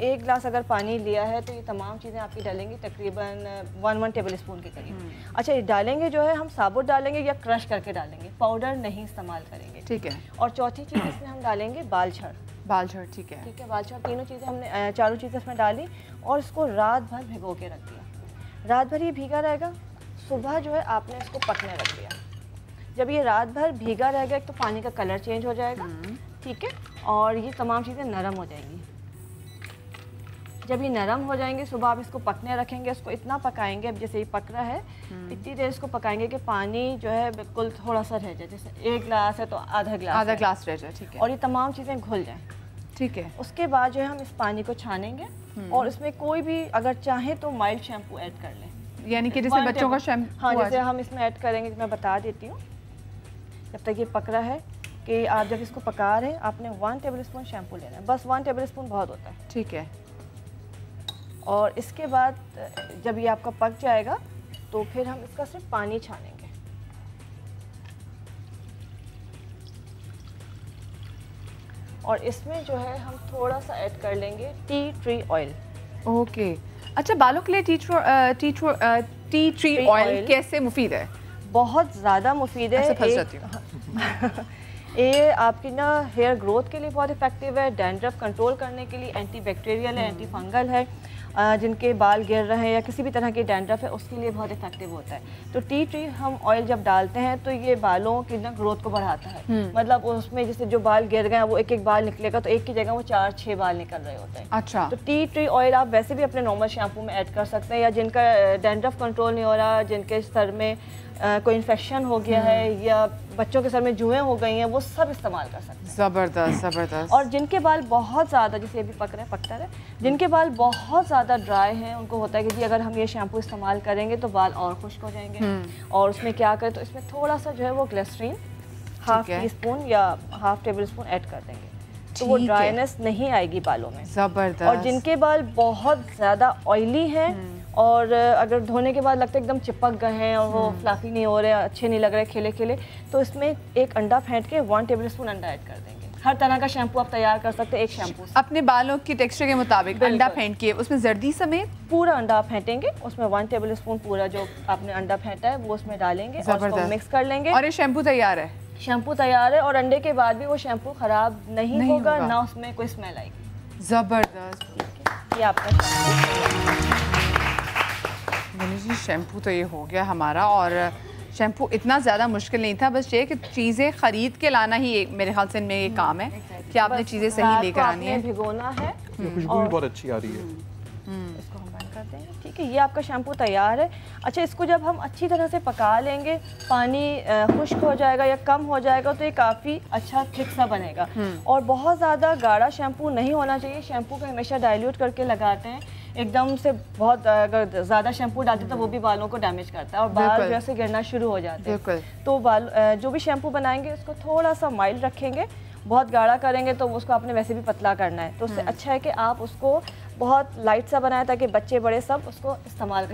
1 गिलास अगर पानी लिया है तो ये तमाम चीज़ें आपकी डालेंगी तकरीबन 1 टेबल स्पून के करीब। अच्छा, ये डालेंगे जो है हम साबुत डालेंगे या क्रश करके डालेंगे, पाउडर नहीं इस्तेमाल करेंगे। ठीक है, और चौथी चीज़ इसमें हम डालेंगे बाल छड़। बाल छड़, ठीक है, ठीक है, बाल छड़, तीनों चीज़ें हमने चारों चीज़ें इसमें डाली और इसको रात भर भिगो के रख दिया। रात भर ये भीगा रहेगा, सुबह जो है आपने इसको पकने रख दिया। जब ये रात भर भीगा रहेगा, एक तो पानी का कलर चेंज हो जाएगा, ठीक है, और ये तमाम चीज़ें नरम हो जाएंगी। जब ये नरम हो जाएंगे, सुबह आप इसको पकने रखेंगे, इसको इतना पकाएंगे, अब जैसे ये पक रहा है इतनी देर इसको पकाएंगे कि पानी जो है बिल्कुल थोड़ा सा रह जाए, जैसे 1 गिलास है तो आधा गिलास रह जाए। ठीक है, और ये तमाम चीज़ें घुल जाएं। ठीक है, उसके बाद जो है हम इस पानी को छानेंगे और इसमें कोई भी अगर चाहे तो माइल्ड शैम्पू ऐड कर लें, यानी कि जैसे बच्चों का शैम्पू। हाँ, जैसे हम इसमें ऐड करेंगे, मैं बता देती हूँ। जब तक ये पक रहा है कि आप जब इसको पका रहे हैं आपने 1 टेबल स्पून शैम्पू लेना है, बस 1 टेबल स्पून बहुत होता है। ठीक है, और इसके बाद जब ये आपका पक जाएगा तो फिर हम इसका सिर्फ पानी छानेंगे। और इसमें जो है हम थोड़ा सा ऐड कर लेंगे टी ट्री ऑयल। ओके, अच्छा, बालों के लिए टी ट्री ऑयल कैसे मुफीद है? बहुत ज़्यादा मुफीद है। ये आपकी ना हेयर ग्रोथ के लिए बहुत इफेक्टिव है, डैंड्रफ कंट्रोल करने के लिए एंटी बैक्टीरियल है, एंटी फंगल है, जिनके बाल गिर रहे हैं या किसी भी तरह की डैंड्रफ है उसके लिए बहुत इफेक्टिव होता है। तो टी ट्री हम ऑयल जब डालते हैं तो ये बालों की ना ग्रोथ को बढ़ाता है। मतलब उसमें जैसे जो बाल गिर गए वो एक एक बाल निकलेगा तो एक की जगह वो 4-6 बाल निकल रहे होते हैं। अच्छा, तो टी ट्री ऑयल आप वैसे भी अपने नॉर्मल शैम्पू में ऐड कर सकते हैं, या जिनका डैंड्रफ कंट्रोल नहीं हो रहा, जिनके सर में कोई इन्फेक्शन हो गया है या बच्चों के सर में जुएं हो गई हैं, वो सब इस्तेमाल कर सकते हैं। ज़बरदस्त ज़बरदस्त। और जिनके बाल बहुत ज़्यादा, जैसे अभी पक रहे हैं, पकता रहे, जिनके बाल बहुत ज़्यादा ड्राई हैं उनको होता है कि जी अगर हम ये शैम्पू इस्तेमाल करेंगे तो बाल और खुश्क हो जाएंगे। और उसमें क्या करें, तो इसमें थोड़ा सा जो है वो ग्लिसरीन 1/2 टीस्पून या 1/2 टेबल स्पून ऐड कर देंगे, तो वो ड्राइनेस नहीं आएगी बालों में। ज़बरदस्त। और जिनके बाल बहुत ज़्यादा ऑयली हैं और अगर धोने के बाद लगता है एकदम चिपक गए हैं और वो फ्लफी नहीं हो रहे, अच्छे नहीं लग रहे, खिले खिले, तो इसमें एक अंडा फेंट के 1 टेबल स्पून अंडा ऐड कर देंगे। हर तरह का शैम्पू आप तैयार कर सकते हैं एक शैम्पू से। अपने बालों की टेक्सचर के मुताबिक अंडा फेंट के उसमें जर्दी समेत पूरा अंडा आप फेंटेंगे, उसमें 1 टेबल स्पून पूरा जो आपने अंडा फेंटा है वो उसमें डालेंगे और उसको मिक्स कर लेंगे और ये शैम्पू तैयार है। शैम्पू तैयार है और अंडे के बाद भी वो शैम्पू खराब नहीं होगा, ना उसमें कोई स्मेल आएगी। जबरदस्त। ये आपका शैम्पू तो ये हो गया हमारा। और शैम्पू इतना ज़्यादा मुश्किल नहीं था, बस ये कि चीज़ें खरीद के लाना ही मेरे ख्याल से इनमें ये काम है कि आपने चीज़ें सही लेकर आनी है। भिगोना है, खुशबू भी बहुत अच्छी आ रही है। इसको हम बंद कर देंगे। ठीक है, ये आपका शैम्पू तैयार है। अच्छा, इसको जब हम अच्छी तरह से पका लेंगे, पानी खुश्क हो जाएगा या कम हो जाएगा तो ये काफ़ी अच्छा थिक सा बनेगा। और बहुत ज़्यादा गाढ़ा शैम्पू नहीं होना चाहिए। शैम्पू को हमेशा डाइल्यूट करके लगाते हैं, एकदम से बहुत अगर ज़्यादा शैम्पू डालते तो वो भी बालों को डैमेज करता है और बाल जैसे गिरना शुरू हो जाते हैं। तो बाल जो भी शैम्पू बनाएंगे उसको थोड़ा सा माइल्ड रखेंगे, बहुत गाढ़ा करेंगे तो उसको आपने वैसे भी पतला करना है। तो उससे अच्छा है कि आप उसको बहुत लाइट सा बनाएं ताकि बच्चे बड़े सब उसको इस्तेमाल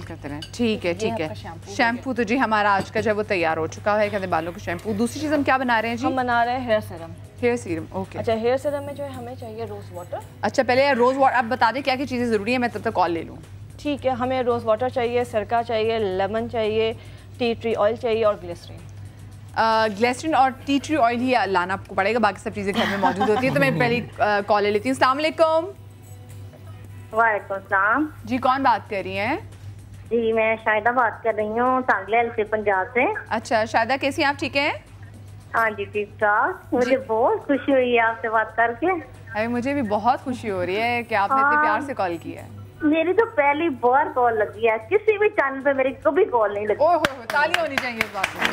करते रहें। ठीक है, ठीक है। शैम्पू तो जी हमारा आज का जो वो तैयार हो चुका है, कहते बालों का शैम्पू। दूसरी चीज़ हम क्या बना रहे हैं जी? हम बना रहे हैं hair serum. Hair serum, okay. अच्छा, हेयर सीरम में जो है हमें चाहिए रोज़ वाटर। अच्छा, पहले रोज़ वाटर आप बता दें क्या क्या चीज़ें ज़रूरी है, मैं तब तक कॉल ले लूँ। ठीक है, हमें रोज़ वाटर चाहिए, सिरका चाहिए, लेमन चाहिए, टी ट्री ऑयल चाहिए और ग्लिसरीन। ग्लिसरीन और टी ट्री ऑयल ही लाना आपको पड़ेगा, बाकी सब चीज़ें घर में मौजूद होती है। तो मैं पहले कॉल ले लेती हूँ। अस्सलाम वालेकुम। वालेकुम सलाम जी, कौन बात कर रही हैं? जी, मैं शाहिदा बात कर रही हूँ सांगलेल से, पंजाब से। अच्छा शाहिदा, कैसी हैं आप? ठीक हैं? हाँ जी, ठीक ठाक। मुझे बहुत खुशी हुई है आपसे बात करके। अरे मुझे भी बहुत खुशी हो रही है कि आपने इतने प्यार से कॉल किया है। मेरी तो पहली बार कॉल लगी है, किसी भी चैनल पे मेरी कभी कॉल नहीं लगी। ओहो, तालियां होनी चाहिए इस बात में।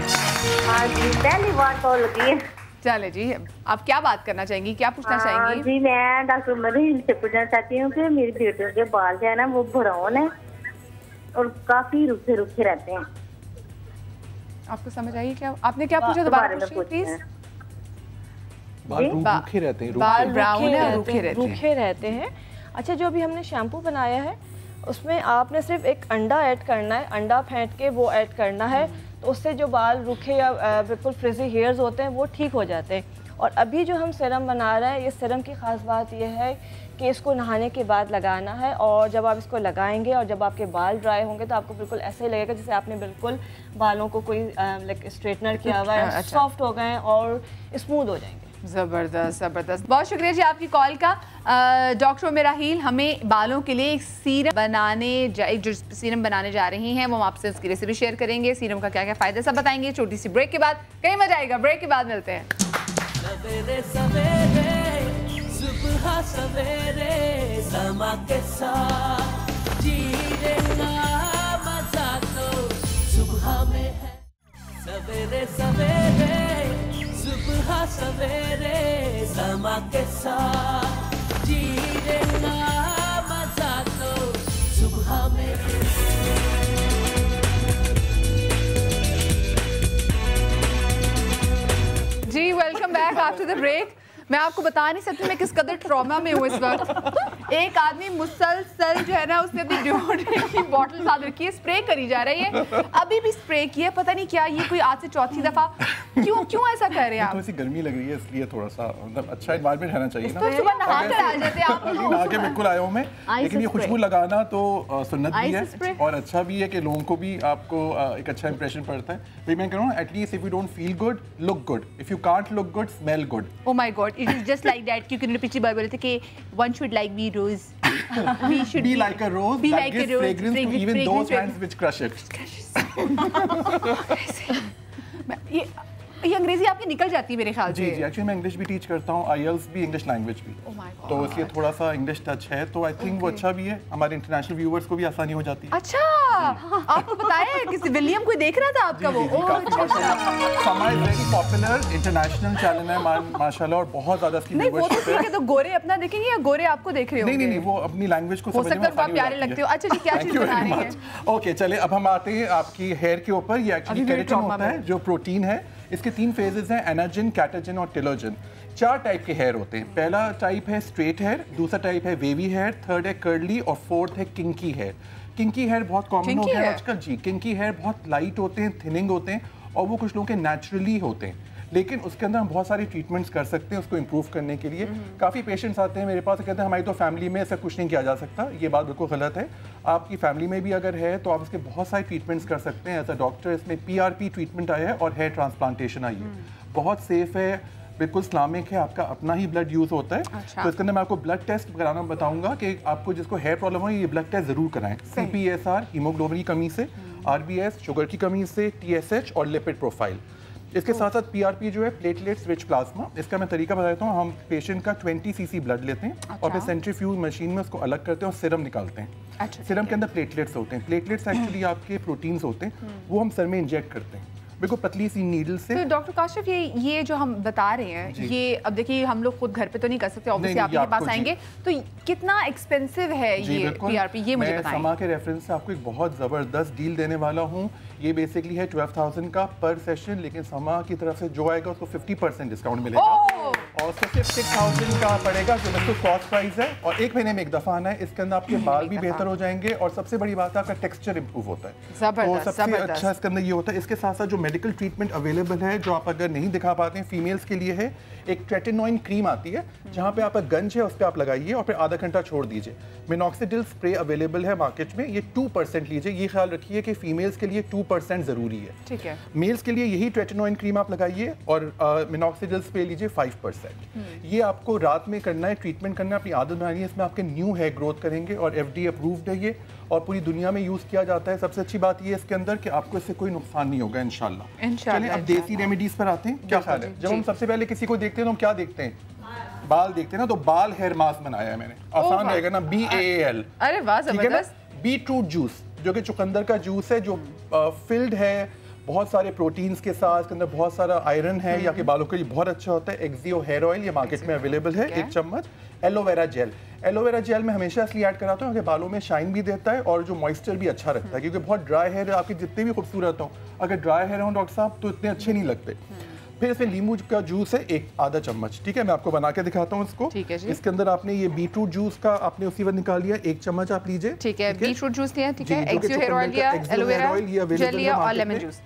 हाँ जी, पहली बार कॉल लगी है। चले जी, आप क्या बात करना चाहेंगी, क्या पूछना चाहेंगी? जी, मैं डॉक्टर मरीन से पूछना चाहती हूँ कि मेरी बेटियों के बाल जो है ना वो ब्राउन है और काफी रूखे रूखे रहते हैं। आपको समझ आई क्या? आपने क्या पूछा दोबारा पूछिए प्लीज। बाल रूखे रहते हैं, बाल ब्राउन है, रूखे रहते हैं। अच्छा, जो अभी हमने शैम्पू बनाया है उसमें आपने सिर्फ एक अंडा ऐड करना है, अंडा फेंट के वो ऐड करना है, तो उससे जो बाल रूखे या बिल्कुल फ्रिजी हेयर्स होते हैं वो ठीक हो जाते हैं। और अभी जो हम सीरम बना रहे हैं, ये सीरम की ख़ास बात यह है कि इसको नहाने के बाद लगाना है और जब आप इसको लगाएंगे और जब आपके बाल ड्राई होंगे तो आपको बिल्कुल ऐसे ही लगेगा जैसे आपने बिल्कुल बालों को कोई लाइक स्ट्रेटनर किया हुआ है, सॉफ्ट हो गए और स्मूथ हो जाएंगे। ज़बरदस्त ज़बरदस्त, बहुत शुक्रिया जी आपकी कॉल का। डॉक्टर मेराहील हमें बालों के लिए एक सीरम बनाने जा रही हैं, वो हम आपसे उसकी रेसिपी शेयर करेंगे। सीरम का क्या क्या फ़ायदा सब बताएंगे छोटी सी ब्रेक के बाद। कहीं मजा आएगा, ब्रेक के बाद मिलते हैं। सवेरे सवेरे सुबह सवेरे समा के साथ जीने का मजा तो सुबह में है। सवेरे सवेरे सुबह सवेरे समा के साथ जीने का मजा तो सुबह में है। जी, welcome back after the break. मैं आपको बता नहीं सकती मैं किस कदर ट्रॉमा में हूँ इस वक्त। एक आदमी मुसलसल जो है ना उसने अपनी डिओड्रेंट की बोतल साथ रखी है, स्प्रे करी जा रही है, अभी भी स्प्रे किया, पता नहीं क्या ये कोई आज से चौथी दफा। क्यों ऐसा कर रहे हैं आप? थोड़ी सी गर्मी लग रही है इसलिए थोड़ा सा मतलब अच्छा एनवायरनमेंट रहना चाहिए ना। तो सुबह नहा कर आ जाते आप। नहा के बिल्कुल आया हूँ मैं, लेकिन ये खुशबू लगाना तो सुन्नत भी है और अच्छा भी है कि लोगों को भी आपको एक अच्छा इंप्रेशन पड़ता है। भाई मैं कह रहा हूँ at least if you don't feel good, look good. If you can't look good, smell good. Oh my God, it is just like that. क्योंकि उन्होंने पिछली बार बोले थे कि one should like be rose, we should be like a rose that gives fragrance to even those hands which crush it. ये अंग्रेजी आपकी निकल जाती है मेरे ख्याल से। जी एक्चुअली मैं इंग्लिश भी टीच करता हूँ, आईएलटीएस भी, इंग्लिश लैंग्वेज भी, तो इसलिए थोड़ा सा इंग्लिश टच है, तो आई थिंक वो अच्छा भी है, हमारे इंटरनेशनल व्यूअर्स को भी आसानी हो जाती है। अच्छा, आपको बताया किसी विलियम कोई देख रहा था आपका वो? समय वेरी पॉपुलर इंटरनेशनल चैनल है माशाल्लाह और बहुत ज्यादा इसकी व्यूअरशिप है। तो गोरे अपना देखेंगे या गोरे आपको देख रहे होंगे? नहीं, वो अपनी लैंग्वेज को समझने में आसानी प्यारे लगते हो। अच्छा जी, क्या चीज बना रही हैं? ओके, चले अब हम आते हैं आपकी हेयर के ऊपर। ये एक्चुअली केराटिन होता है जो प्रोटीन है। इसके 3 फेजेस हैं, एनाजिन, कैटाजिन और टेलोजिन। 4 टाइप के हेयर होते हैं। पहला टाइप है स्ट्रेट हेयर, दूसरा टाइप है वेवी हेयर, थर्ड है कर्ली और फोर्थ है किंकी हेयर। किंकी हेयर बहुत कॉमन हो गया आजकल जी। किंकी हेयर बहुत लाइट होते हैं, थिनिंग होते हैं और वो कुछ लोगों के नेचुरली होते हैं, लेकिन उसके अंदर हम बहुत सारे ट्रीटमेंट्स कर सकते हैं उसको इम्प्रूव करने के लिए। काफ़ी पेशेंट्स आते हैं मेरे पास, कहते हैं हमारी तो फैमिली में ऐसा कुछ नहीं किया जा सकता। ये बात बिल्कुल गलत है। आपकी फैमिली में भी अगर है तो आप इसके बहुत सारे ट्रीटमेंट्स कर सकते हैं। एज अ डॉक्टर इसमें PRP ट्रीटमेंट आया है और हेयर ट्रांसप्लांटेशन आई है। बहुत सेफ है, बिल्कुल इस्लामिक है, आपका अपना ही ब्लड यूज़ होता है। अच्छा। तो इसके अंदर मैं आपको ब्लड टेस्ट कराना बताऊंगा कि आपको जिसको हेयर प्रॉब्लम हो ये ब्लड टेस्ट ज़रूर कराएं। CPSR हीमोग्लोबिन की कमी से, RBS शुगर की कमी से, TSH और लिपिड प्रोफाइल। इसके साथ साथ PRP जो है प्लेटलेट्स रिच प्लाज्मा। इसका मैं तरीका बता देता हूँ। हम पेशेंट का 20 cc ब्लड लेते हैं और फिर सेंट्रीफ्यूज मशीन में उसको अलग करते हैं और सीरम निकालते हैं। सीरम के अंदर प्लेटलेट्स होते हैं। प्लेटलेट्स एक्चुअली आपके प्रोटीन्स होते हैं, वो हम सर में इंजेक्ट करते हैं बिल्कुल पतली सी नीडल से। तो डॉक्टर काशिफ ये जो हम बता रहे हैं ये अब देखिए हम लोग खुद घर पे तो नहीं कर सकते, ऑब्वियसली आप के पास आएंगे, तो कितना एक्सपेंसिव है ये PRP, ये मुझे बताएं। मैं समा के रेफरेंस से आपको एक बहुत ज़बरदस्त डील देने वाला हूँ। ये बेसिकली है 12,000 का पर सेशन, लेकिन समा की तरफ से जो आएगा उसको 50% डिस्काउंट मिलेगा और उसको सिर्फ 6,000 का पड़ेगा जो बिल्कुल कॉस्ट प्राइस है। और एक महीने में एक दफ़ा आना है। इसके अंदर आपके बाल भी बेहतर हो जाएंगे और सबसे बड़ी बात है आपका टेक्सचर इंप्रूव होता है। तो सबसे अच्छा इसके अंदर ये होता है। इसके साथ साथ जो मेडिकल ट्रीटमेंट अवेलेबल है जो आप अगर नहीं दिखा पाते हैं, फीमेल्स के लिए है एक ट्रेटिनोइन क्रीम आती है जहाँ पे आपका गंज है उस पर आप लगाइए और फिर आधा घंटा छोड़ दीजिए। मिनॉक्सिडिल स्प्रे अवेलेबल है मार्केट में, ये 2% लीजिए। ये ख्याल रखिए कि फीमेल्स के लिए 2% ज़रूरी है। ठीक है। मेल्स के लिए यही ट्रेटिनोइन क्रीम आप लगाइए और मिनॉक्सिडिल स्प्रे लीजिए 5%। ये आपको रात में करना है, ट्रीटमेंट करना है, अपनी आदत बनानी है। इसमें आपके न्यू हेयर ग्रोथ करेंगे और FDA अप्रूव्ड है ये और पूरी दुनिया में यूज़ किया जाता है। सबसे अच्छी बात ये है इसके अंदर कि आपको इससे कोई नुकसान नहीं होगा इंशाल्लाह। चलिए अब देसी रेमेडीज पर आते हैं। क्या ख्याल है? जब हम सबसे पहले किसी को देखते हैं तो हम क्या देखते हैं? बाल देखते हैं ना, तो बाल हेयर मास्क बनाया है मैंने, आसान रहेगा ना, BAAL। अरे वाह जबरदस्त। बीटरूट जूस जो कि चुकंदर का जूस है, जो फिल्ड है बहुत सारे प्रोटीन्स के साथ, इसके अंदर बहुत सारा आयरन है, या के बालों के लिए बहुत अच्छा होता है। एक्जियो हेयर ऑयल ये मार्केट में अवेलेबल है, 1 चम्मच। एलोवेरा जेल, एलोवेरा जेल मैं हमेशा इसलिए ऐड कराता हूँ कि बालों में शाइन भी देता है और जो मॉइस्चर भी अच्छा रखता है, क्योंकि बहुत ड्राई हेयर आपके जितने भी खूबसूरत हो, अगर ड्राई हेयर हो डॉक्टर साहब तो इतने अच्छे नहीं लगते। फिर इसमें नींबू का जूस है आधा चम्मच। ठीक है, मैं आपको बना के दिखाता हूँ इसको। ठीक है जी। इसके अंदर आपने ये बीटरूट जूस का आपने उसी वक्त निकाल लिया, 1 चम्मच आप लीजिए। ठीक है, बीटरूट जूस लिया, ठीक है, एक्जियो हेयर ऑयल लिया, एलोवेरा जेल लिया और लेमन जूस।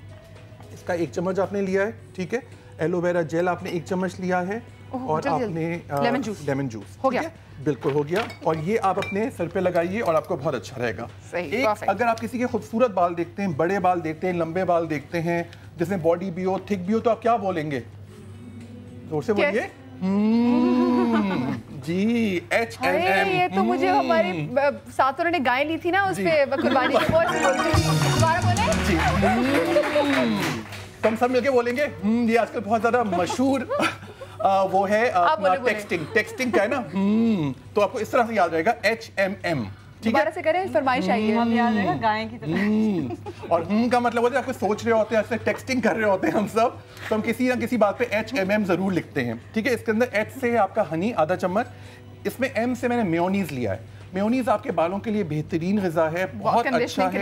इसका 1 चम्मच आपने लिया है। ठीक है, एलोवेरा जेल आपने 1 चम्मच लिया है और आपने लेमन जूस हो गया, बिल्कुल हो गया। और ये आप अपने सर पे लगाइए और आपको बहुत अच्छा रहेगा। एक अगर आप किसी के खूबसूरत बाल देखते हैं, बड़े बाल देखते हैं, लंबे बाल देखते हैं, जिसमें बॉडी भी हो, थिक भी हो, तो आप क्या बोलेंगे? जोर से बोलिए। जी H&M। ये तो मुझे हमारे साथ उन्होंने गाय ली थी ना, उस पे कुर्बानी के बहुत दोबारा बोले। तो हम सब मिलके बोलेंगे ये आजकल बहुत ज्यादा मशहूर वो है अपना टेक्सटिंग का है ना। तो आपको इस तरह से याद रहेगा HMM। दोबारा से करें, फरमाइश आई है, हम याद रहेगा गाय की तरह। और का मतलब होता है आपको सोच रहे होते हैं, ऐसे टेक्सटिंग कर रहे होते हैं हम सब, तो हम किसी ना किसी बात पे HMM जरूर लिखते हैं। ठीक है, इसके अंदर H से है आपका हनी आधा चम्मच, इसमें M से मैंने मेयोनीज लिया है। मेयोनीज आपके बालों के लिए बेहतरीन ग़िज़ा है, बहुत अच्छा है, कंडीशनिंग के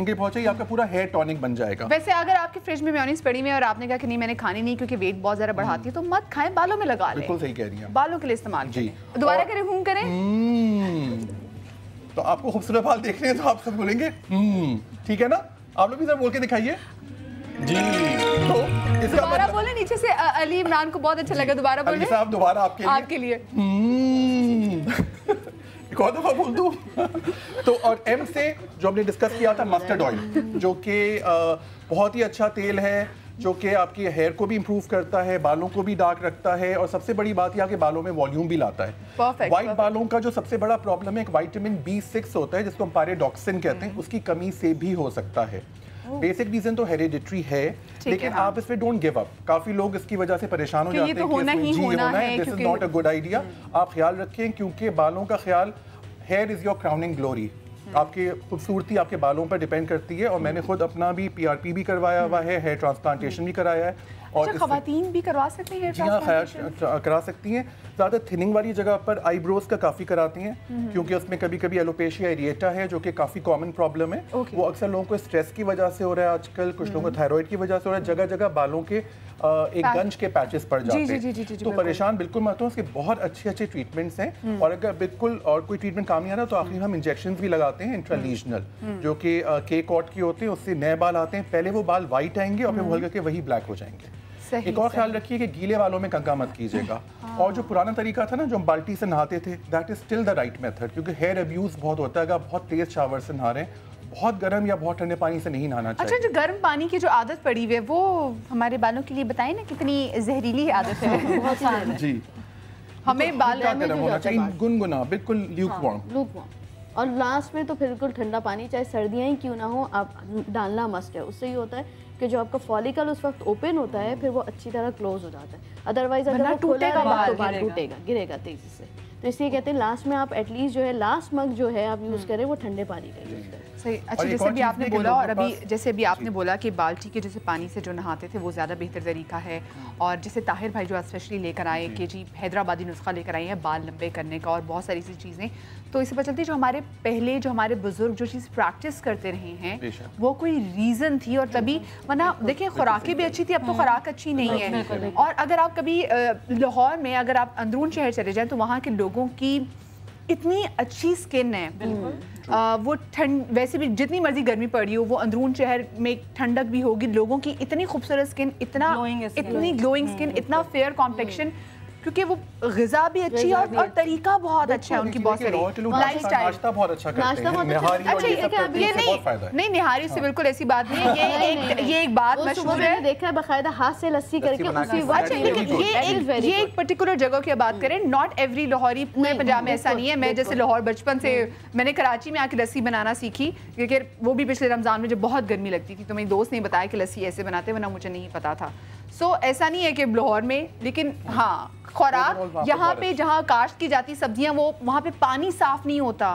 लिए बहुत चाहिए, आपका पूरा हेयर टॉनिक बन जाएगा। वैसे अगर आपके फ्रिज में मेयोनीज पड़ी है और आपने कहा कि नहीं मैंने खानी नहीं क्योंकि वेट बहुत ज़्यादा बढ़ाती है, तो मत खाएं, बालों में लगा लें। बिल्कुल सही कह रही हैं, बालों के लिए इस्तेमाल करें। दोबारा करें, हूं करें। तो आपको खूबसूरत बाल देखने हैं तो आप सब बोलेंगे ठीक है ना? आप लोग भी सब बोल के दिखाइए जी। तो इसका दोबारा बोले, नीचे से अली इमरान को बहुत अच्छा लगा, दोबारा बोले। साहब दोबारा आपके लिए एक और दफा बोल दूं। तो और M से जो हमने डिस्कस किया था मस्टर्ड ऑयल, जो कि बहुत ही अच्छा तेल है, जो कि आपकी हेयर को भी इंप्रूव करता है, बालों को भी डार्क रखता है और सबसे बड़ी बात यह कि बालों में वॉल्यूम भी लाता है। वाइट बालों का जो सबसे बड़ा प्रॉब्लम है, एक विटामिन B6 होता है जिसको हम पायरोडॉक्सिन कहते हैं, उसकी कमी से भी हो सकता है। बेसिक रीजन तो हेरिडिटरी है, लेकिन आप इसमें डोंट गिव अप। काफी लोग इसकी वजह से परेशान हो जाते हैं कि होना है, this is not a good idea. आप ख्याल रखें, क्योंकि बालों का ख्याल, here is your crowning glory. आपकी खूबसूरती आपके बालों पर डिपेंड करती है। और मैंने खुद अपना भी PRP भी करवाया हुआ है, हेयर ट्रांसप्लांटेशन भी कराया है। और खवातीन भी करवा सकती हैं? जी हाँ, करा सकती हैं। ज़्यादा थिनिंग वाली जगह पर आईब्रोज का काफ़ी कराती हैं, क्योंकि उसमें कभी कभी एलोपेशिया एरिएटा है जो कि काफ़ी कॉमन प्रॉब्लम है। वो अक्सर लोगों को स्ट्रेस की वजह से हो रहा है आजकल, कुछ लोगों को थायराइड की वजह से हो रहा है, जगह जगह बालों के एक गंज के पैचेस पड़ जाते हैं। तो परेशान बिल्कुल मत हो, उसके बहुत अच्छे ट्रीटमेंट्स हैं। और अगर बिल्कुल और कोई ट्रीटमेंट काम नहीं आ रहा तो आखिर हम इंजेक्शन भी लगाते हैं इंट्रालीजनल, जो कि K-कॉट की होते हैं, उससे नए बाल आते हैं। पहले वो बाल वाइट आएंगे और फिर हल्के के वही ब्लैक हो जाएंगे। एक और ख्याल रखिए कि गीले बालों में कंघा मत कीजिएगा। और जो पुराना तरीका था ना, जो हम बाल्टी से नहाते थे, that is still the right method, क्योंकि हेयर अब्यूज बहुत होता है। अगर बहुत तेज शावर से नहा रहे हैं, बहुत गर्म या बहुत ठंडे पानी से नहीं नहाना चाहिए। अच्छा, जो गर्म पानी की जो आदत पड़ी हुई है वो हमारे बालों के लिए बताएं ना, कितनी जहरीली आदत है। बहुत जी, हमें बाल गर्म होना चाहिए, गुनगुना, बिल्कुल ल्यूकवार्म। और लास्ट में तो बिल्कुल ठंडा पानी, चाहे सर्दियाँ ही क्यों ना हो, आप डालना मस्ट है। उससे ये होता है कि जो आपका फॉलिकल उस वक्त ओपन होता है, फिर वो अच्छी तरह क्लोज हो जाता है। अदरवाइज अगर वो खुला रहेगा तो बाल टूटेगा, गिरेगा तेजी से। तो इसलिए कहते हैं लास्ट में आप एटलीस्ट जो है लास्ट मग जो है आप यूज़ करें वो ठंडे पानी का यूज़ करें। सही। अच्छा, जैसे भी आपने बोला, और अभी जैसे अभी आपने बोला कि बाल्टी के जैसे पानी से जो नहाते थे वो ज़्यादा बेहतर तरीका है। और जैसे ताहिर भाई जो स्पेशली लेकर आए कि जी हैदराबादी नुस्खा लेकर आए हैं बाल लंबे करने का और बहुत सारी सी चीज़ें, तो इससे पता चलती है जो हमारे पहले जो हमारे बुजुर्ग जो चीज़ प्रैक्टिस करते रहे हैं वो कोई रीज़न थी। और तभी वरना देखिए खुराकें भी अच्छी थी, अब तो खुराक अच्छी नहीं है। और अगर आप कभी लाहौर में अगर आप अंदरून शहर चले जाएँ तो वहाँ के लोगों की इतनी अच्छी स्किन है, वो ठंड वैसे भी जितनी मर्जी गर्मी पड़ी हो, वो अंदरून शहर में ठंडक भी होगी। लोगों की इतनी खूबसूरत स्किन, इतनी ग्लोइंग स्किन, इतना फेयर कॉम्प्लेक्शन, क्योंकि वो ग़िज़ा भी अच्छी है और तरीका बहुत अच्छा है उनकी, बहुत सारी लाइफस्टाइल, नाश्ता बहुत अच्छा करते हैं, निहारी और ये सब करते हैं, बहुत फायदा है। नहीं, निहारी से बिल्कुल ऐसी बात नहीं है। ये एक बात मशहूर है, देखा है बाकायदा हाथ से लस्सी करके उसी अच्छा, लेकिन ये एक पर्टिकुलर जगह की बात करें, नॉट एवरी लाहौरी, पूरे पंजाब में ऐसा नहीं है। मैं जैसे लाहौर बचपन से मैंने कराची में आके लस्सी बनाना सीखी, क्योंकि वो भी पिछले रमज़ान में जब बहुत गर्मी लगती थी तो मेरी दोस्त ने बताया कि लस्सी ऐसे बनाते, वरना मुझे नहीं पता था। सो ऐसा नहीं है कि लाहौर में, लेकिन हाँ खुराक यहाँ पे जहाँ काश्त की जाती सब्जियाँ वो वहाँ पे पानी साफ नहीं होता।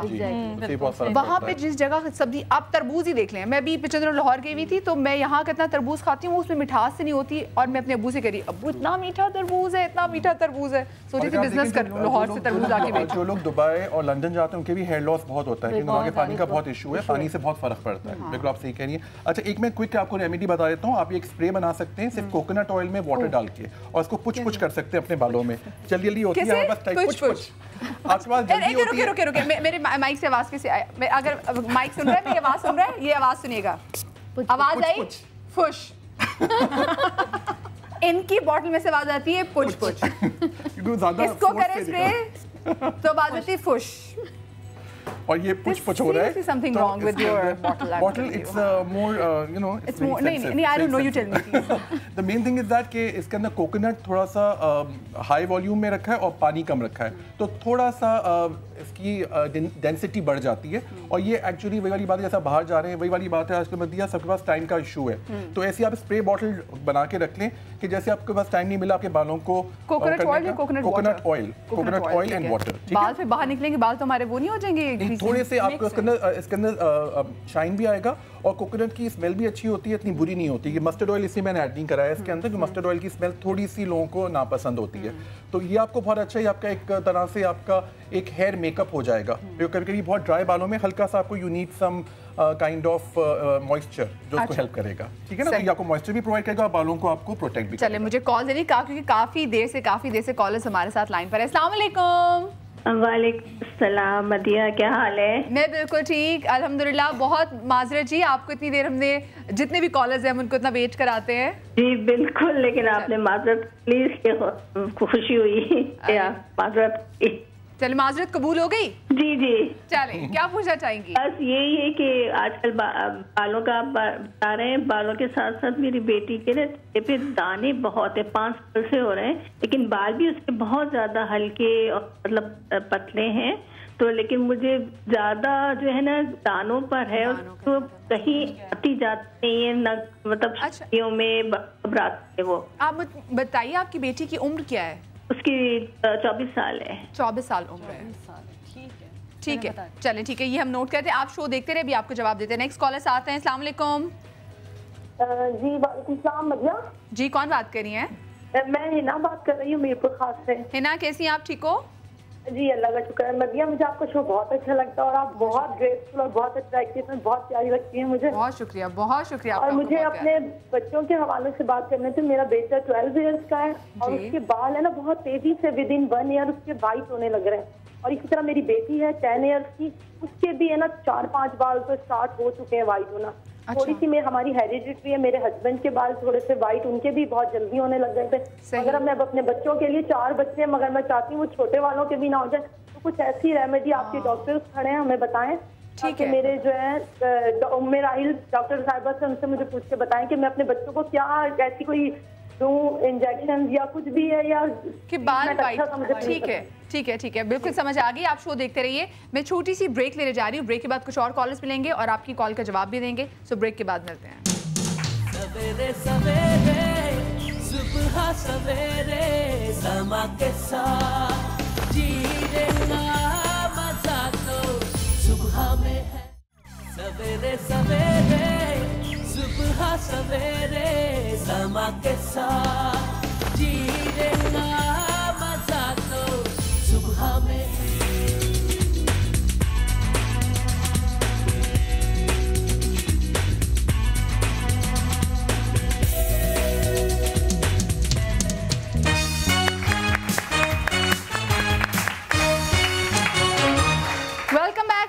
वहाँ पे जिस जगह सब्जी, आप तरबूज ही देख लें, मैं भी पिछले दिनों लाहौर गई हुई थी तो मैं यहाँ का इतना तरबूज खाती हूँ, उसमें मिठास से नहीं होती। और मैं अपने अब्बू से कह रही, अब्बू इतना मीठा तरबूज है, इतना मीठा तरबूज है, सोची थी बिजनेस कर लूँ लाहौर से तरबूज आके बेचूं। जो लोग दुबई और लंदन जाते हैं उनके भी हेयर लॉस बहुत होता है, क्योंकि वहाँ के पानी का बहुत इशू है, पानी से बहुत फर्क पड़ता है। बिल्कुल आप सही कह रही है। अच्छा, एक मैं क्विक आपको रेमेडी बता देता हूँ। आप एक स्प्रे बना सकते हैं सिर्फ कोकोनट ऑयल में वाटर डाल के, और उसको पुछ पुछ कर सकते हैं अपने बालों में। जल्दी जल्दी होती है बस टाइप पुछ पुछ। आपके पास जल्दी होती है। रुके मेरे माइक से आवाज कैसे आए? अगर माइक सुन रहा है, मेरी आवाज सुन रहा है, ये आवाज सुनिएगा। आवाज आई फुश। इनकी बॉटल में से आवाज आती है पुछ पुछ। इसको करें स्प्रे तो आवाज आती है फुश। और ये पुछ पुछ हो रहा है। Something wrong with your bottle. Bottle, it's more, you know, it's more. नहीं, I don't know. You tell me. The main thing is that कि इसके अंदर कोकोनट थोड़ा सा हाई वॉल्यूम में रखा है और पानी कम रखा है, तो थोड़ा सा इसकी डेंसिटी बढ़ जाती है। और ये एक्चुअली वही वाली बात है, जैसा बाहर जा रहे हैं वही वाली बात है। आजकल मदिया सबके पास टाइम का इशू है, तो ऐसी आप स्प्रे बॉटल बना के रख लें कि जैसे आपके पास टाइम नहीं मिला आपके बालों को कोकोनट ऑयल एंड वाटर। बाल फिर बाहर निकलेंगे, बाल तो हमारे वो नहीं हो जाएंगे, थोड़े से आपको इसके अंदर शाइन भी आएगा और कोकोनट की स्मेल भी अच्छी होती है, इतनी बुरी नहीं होती। ये मस्टर्ड ऑयल इसलिए मैंने ऐड नहीं कराया इसके अंदर, कि मस्टर्ड ऑयल की स्मेल थोड़ी सी लोगों को नापसंद होती है। तो ये आपको बहुत अच्छा है, आपका एक तरह से आपका एक हेयर मेकअप हो जाएगा। कभी कभी बहुत ड्राई बालों में हल्का सा आपको you need some kind of moisture जो उसको हेल्प करेगा, ठीक है ना। तो ये आपको मॉइस्चर भी प्रोवाइड करेगा और बालों को आपको प्रोटेक्ट भी। चलिए मुझे कॉल देनी, क्योंकि काफी देर से कॉलर्स हमारे साथ लाइन पर है। अस्सलाम वालेकुम। वालेकुम सलाम मदिया, क्या हाल है? मैं बिल्कुल ठीक, अल्हम्दुलिल्लाह। बहुत माजरत जी, आपको इतनी देर हमने जितने भी कॉलर्स हैं हम उनको इतना वेट कराते हैं। जी बिल्कुल, लेकिन आपने माजरत प्लीज, खुशी हुई माजरत। चलिए माजरत कबूल हो गई। जी जी, चलें क्या पूछना चाहेंगी? बस यही है कि आजकल बालों का आप बता रहे हैं, बालों के साथ साथ मेरी बेटी के चेहरे पे दाने बहुत है, 5 साल से हो रहे हैं, लेकिन बाल भी उसके बहुत ज्यादा हल्के और मतलब पतले हैं। तो लेकिन मुझे ज्यादा जो है ना दानों पर है, तो कहीं आती जाती नहीं है ना, मतलब छुट्टियों में घबराते वो। आप बताइए आपकी बेटी की उम्र क्या है? उसकी 24 साल है। 24 साल उम्र है, ठीक है। चलें ठीक है, ये हम नोट करते हैं। आप शो देखते रहे, अभी आपको जवाब देते हैं। नेक्स्ट कॉलर आते हैं। अस्सलाम वालेकुम। जी वालेकुम सलाम मदिया जी, कौन बात कर रही हैं? मैं हिना बात कर रही हूँ मीरपुर खास से। हिना कैसी हैं आप, ठीक हो? जी अल्लाह का शुक्र है। मदिया मुझे आपका शो बहुत अच्छा लगता है और आप बहुत ग्रेसफुल और बहुत अट्रैक्टिव हैं, बहुत प्यारी लगती है मुझे। बहुत शुक्रिया, बहुत शुक्रिया। और मुझे अपने बच्चों के हवाले से बात करने थे। मेरा बेटा 12 इयर्स का है और उसके बाल है ना बहुत तेजी से विद इन 1 ईयर उसके वाइट होने लग रहे हैं। और इसी तरह मेरी बेटी है 10 इयर्स की, उसके भी है ना 4-5 बाल तो स्टार्ट हो चुके हैं वाइट होना। थोड़ी सी में हमारी हेरिडिटरी है, मेरे हस्बैंड के बाल थोड़े से वाइट, उनके भी बहुत जल्दी होने लग गए थे। अगर मैं अपने बच्चों के लिए 4 बच्चे हैं, मगर मैं चाहती हूँ वो छोटे वालों के भी ना हो जाए, तो कुछ ऐसी रेमेडी आपके डॉक्टर्स खड़े हैं हमें बताएं। ठीक है, मेरे जो है मेरा डॉक्टर साहिबा से उनसे मुझे पूछ के बताएं कि मैं अपने बच्चों को क्या ऐसी कोई इंजेक्शन या कुछ भी है या कि बाल वाइट। ठीक है, बिल्कुल समझ आ गई। आप शो देखते रहिए। मैं छोटी सी ब्रेक लेने जा रही हूँ। ब्रेक के बाद कुछ और कॉलर्स मिलेंगे और आपकी कॉल का जवाब भी देंगे। सो ब्रेक के बाद मिलते हैं। सवेरे सवेरे सुबह सवेरे समा के साथ जीने का मजा तो सुबह में है। सवेरे सवेरे सुबह सवेरे समा के साथ जीने का मजा तो सुबह में है।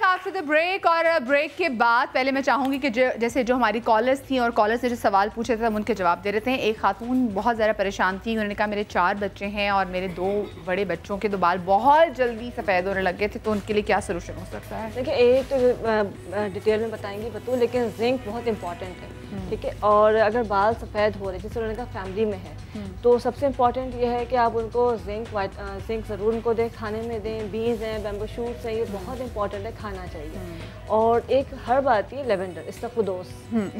After the break. और ब्रेक के बाद पहले मैं चाहूँगी कि जैसे जो हमारी कॉलर्स थी और कॉलर्स ने जो सवाल पूछे थे हम उनके जवाब दे रहे थे। एक खातून बहुत ज़्यादा परेशान थी। उन्होंने कहा मेरे 4 बच्चे हैं और मेरे 2 बड़े बच्चों के 2 बाल बहुत जल्दी सफ़ेद होने लगे थे, तो उनके लिए क्या सोल्यूशन हो सकता है? देखिए, एक तो डिटेल में बताएंगी बतू, लेकिन जिंक बहुत इंपॉर्टेंट है, ठीक है। और अगर बाल सफ़ेद हो रहे जैसे उन्होंने कहा फैमिली में है, तो सबसे इम्पॉर्टेंट ये है कि आप उनको जिंक ज़रूर उनको दें, खाने में दें। बीज हैं, बैम्बू शूट्स हैं, ये बहुत इंपॉर्टेंट है, खाना चाहिए। और एक हर्ब आती है लेवेंडर, इस्तखुदोस,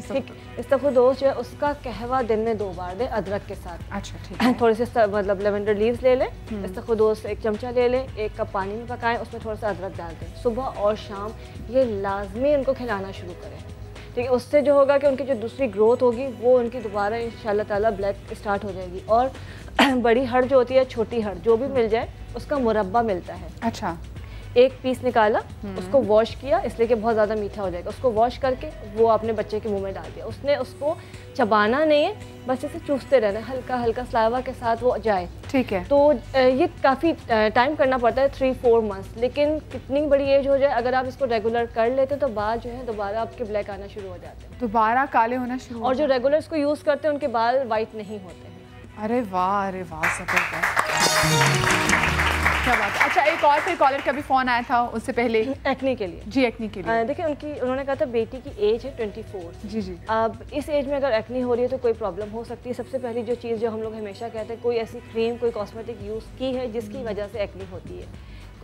ठीक। इस्तखुदोस जो है उसका कहवा दिन में 2 बार दें अदरक के साथ। अच्छा, ठीक है। थोड़े से मतलब लेवेंडर लीव्स ले लें, इस्तखुदोस 1 चमचा ले लें, 1 कप पानी में पकाएं, उसमें थोड़ा सा अदरक डाल दें। सुबह और शाम ये लाजमी उनको खिलाना शुरू करें, ठीक है। उससे जो होगा कि उनकी जो दूसरी ग्रोथ होगी वो उनकी दोबारा इंशाल्लाह ताला ब्लैक स्टार्ट हो जाएगी। और बड़ी हड़ जो होती है, छोटी हड़ जो भी मिल जाए उसका मुरब्बा मिलता है। अच्छा, 1 पीस निकाला, उसको वॉश किया, इसलिए कि बहुत ज़्यादा मीठा हो जाएगा। उसको वॉश करके वो अपने बच्चे के मुंह में डाल दिया। उसने उसको चबाना नहीं है, बस इसे चूसते रहना, हल्का हल्का सलावा के साथ वो जाए, ठीक है। तो ये काफ़ी टाइम करना पड़ता है, 3-4 मंथ्स। लेकिन कितनी बड़ी एज हो जाए, अगर आप इसको रेगुलर कर लेते हैं तो बाल जो है दोबारा आपके ब्लैक आना शुरू हो जाते हैं, दोबारा काले होना शुरू। और जो रेगुलर इसको यूज़ करते हैं उनके बाल वाइट नहीं होते हैं। अरे वाह, क्या बात है। अच्छा, एक और फिर कॉलर का भी फ़ोन आया था उससे पहले एक्नी के लिए। जी, एक्नी के लिए। देखिए, उन्होंने कहा था बेटी की एज है 24। जी। अब इस एज में अगर एक्नी हो रही है तो कोई प्रॉब्लम हो सकती है। सबसे पहली जो चीज़ जो हम लोग हमेशा कहते हैं, कोई ऐसी क्रीम, कोई कॉस्मेटिक यूज़ की है जिसकी वजह से एक्नी होती है।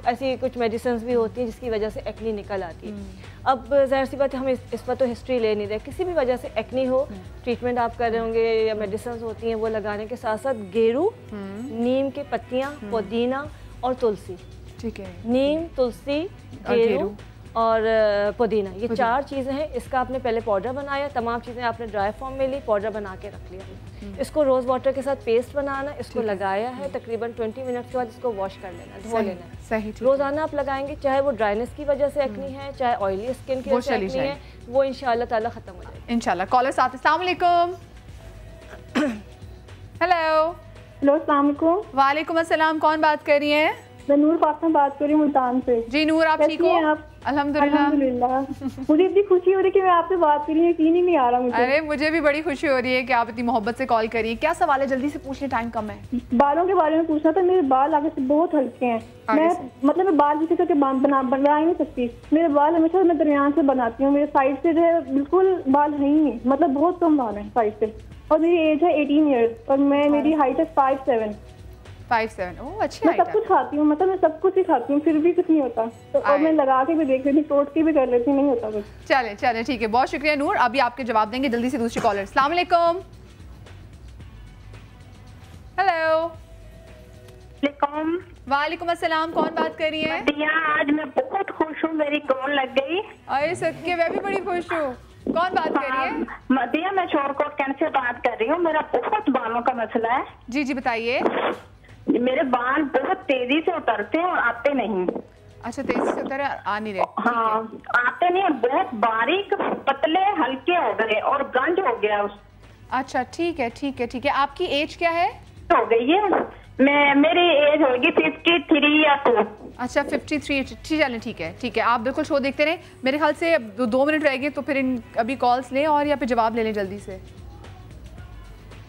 ऐसी कुछ मेडिसिन भी होती हैं जिसकी वजह से एक्नी निकल आती है। अब ज़ाहिर सी बात है, हम इस पर तो हिस्ट्री ले नहीं रहे। किसी भी वजह से एक्नी हो, ट्रीटमेंट आप कर रहे होंगे या मेडिसिन होती हैं वो लगाने के साथ साथ गेरू, नीम के पत्तियाँ, पुदीना और तुलसी, ठीक है। नीम, तुलसी, गेरू और पुदीना, ये 4 चीज़ें हैं। इसका आपने पहले पाउडर बनाया, तमाम चीज़ें आपने ड्राई फॉर्म में ली, पाउडर बना के रख लिया। इसको रोज़ वाटर के साथ पेस्ट बनाना, इसको लगाया है, तकरीबन 20 मिनट के बाद इसको वॉश कर लेना, धो लेना। सही, रोज़ाना आप लगाएंगे, चाहे वो ड्राइनेस की वजह से एक्नी है, चाहे ऑयली स्किन की वजह से एक्नी है, वो इंशाल्लाह ताला ख़त्म हो जाएगी इंशाल्लाह। कॉलर साथ, अस्सलाम वालेकुम। हेलो, अस्सलाम वालेकुम। वालेकुम अस्सलाम, कौन बात कर रही हैं? मैं नूर फातिमा बात कर रही हूँ मुल्तान से। जी नूर, आप ठीक हो? आप? अल्हम्दुलिल्लाह। मुझे इतनी खुशी हो रही है कि मैं आपसे बात कर रही हूँ, यकीन ही नहीं आ रहा मुझे। अरे मुझे भी बड़ी खुशी हो रही है कि आप इतनी मोहब्बत से कॉल करिए। क्या सवाल है, जल्दी से पूछ लें, टाइम कम है। बालों के बारे में पूछना था। मेरे बाल आगे से बहुत हल्के हैं। मैं बाल जिसे करके बना ही नहीं सकती। मेरे बाल हमेशा मैं दरमियान से बनाती हूँ। मेरे साइड से जो है बिल्कुल बाल है ही नहीं, मतलब बहुत कम बाल है साइड से। और मेरी एज है 18 ईयर्स और मेरी हाइट है 5'7". 5'7", ओह अच्छी मैं सब कुछ खाती हूँ, मतलब मैं सब कुछ ही खाती हूँ, फिर भी कुछ नहीं होता। तो और मैं लगा के भी देख लेती हूँ, टोट के भी कर लेती हूँ, नहीं होता कुछ। चले ठीक है, बहुत शुक्रिया नूर। अभी आपके जवाब देंगे। जल्दी से दूसरी कॉलर। अस्सलाम वालेकुम। हेलो। वालेकुम अस्सलाम, कौन बात कर रही है? आज मैं बहुत खुश हूँ, मेरी कॉल लग गई। अरे सच्चे, मैं भी बड़ी खुश हूँ। कौन बात कर रही है? मदिया, मैं शोरकोट कैंट से बात कर रही हूँ। मेरा बहुत बालों का मसला है। जी बताइए। मेरे बाल बहुत तेजी से उतरते हैं और आते नहीं। अच्छा, तेजी से उतर आ नहीं रहे? हाँ, आते नहीं, बहुत बारीक, पतले, हल्के हो गए और गंज हो गया। अच्छा, ठीक है। आपकी एज क्या है? हो गई है, मेरी एज होगी 53 या 2। अच्छा 53 चलें, ठीक है ठीक है, आप बिल्कुल शो देखते रहें। मेरे ख्याल से अब 2 मिनट रह गए, तो फिर अभी कॉल्स लें और या फिर जवाब ले लें जल्दी से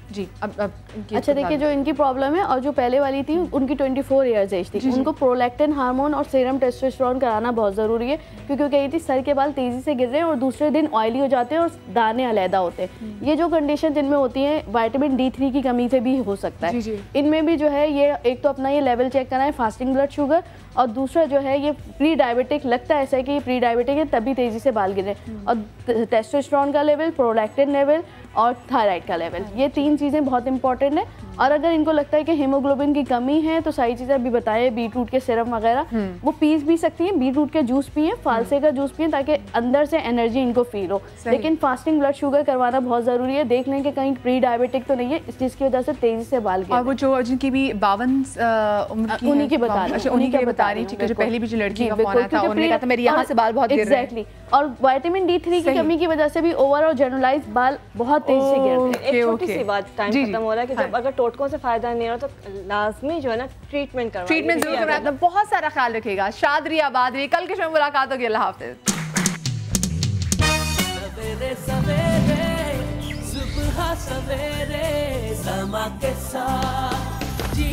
जी। अब अच्छा देखिए, जो इनकी प्रॉब्लम है और जो पहले वाली थी उनकी 24 ईयर्स एज थी, उनको प्रोलैक्टिन हार्मोन और सीरम टेस्टोस्टेरोन कराना बहुत ज़रूरी है, क्योंकि कही थी सर के बाल तेज़ी से गिर रहे हैं और दूसरे दिन ऑयली हो जाते हैं और दाने अलहदा होते हैं। ये जो कंडीशन जिनमें होती है विटामिन D3 की कमी से भी हो सकता है। इनमें भी जो है ये एक तो अपना ये लेवल चेक कराएं, फास्टिंग ब्लड शुगर, और दूसरा जो है ये प्री डायबिटिक लगता है ऐसा है कि ये प्री डायबिटिक है तभी तेज़ी से बाल गिरे, और टेस्टोस्टेरोन का लेवल, प्रोलैक्टिन लेवल और थायराइड का लेवल, ये 3 चीज़ें बहुत इंपॉर्टेंट है। और अगर इनको लगता है कि हीमोग्लोबिन की कमी है तो सारी चीज़ें अभी बताए, बीटरूट के सिरप वगैरह वो पी भी सकती हैं, बीटरूट के जूस पिए, फालसे का जूस पिए, ताकि अंदर से एनर्जी इनको फील हो। लेकिन फास्टिंग ब्लड शुगर करवाना बहुत ज़रूरी है, देख लें कि कहीं प्री डायबिटिक तो नहीं है, इस चीज़ की वजह से तेज़ी से बाल गिरे। और वो जो जिनकी भी 52 उम्र की उन्हीं की बता रही हूं, उन्हीं की बता रही हूँ, जो पहली भी जो लड़की का फोन आया था उन्होंने कहा था मेरे यहाँ से बाल बहुत गिर रहे हैं। और विटामिन D3 की कमी की वजह से भी ओवर और जनरलाइज बाल बहुत तेजी से गिरते हैं। एक छोटी सी बात, टाइम खत्म हो रहा है कि जब अगर टोटकों से फायदा नहीं हो तो लाजमी जो है ना ट्रीटमेंट करवाइए। ट्रीटमेंट जरूर करवाइए, बहुत सारा ख्याल रखिएगा। शाद रही आबाद रही, कल के शो में मुलाकात होगी। अल्लाह हाफिज़। सवेरे सवेरे सुबह सवेरे समा के साथ जी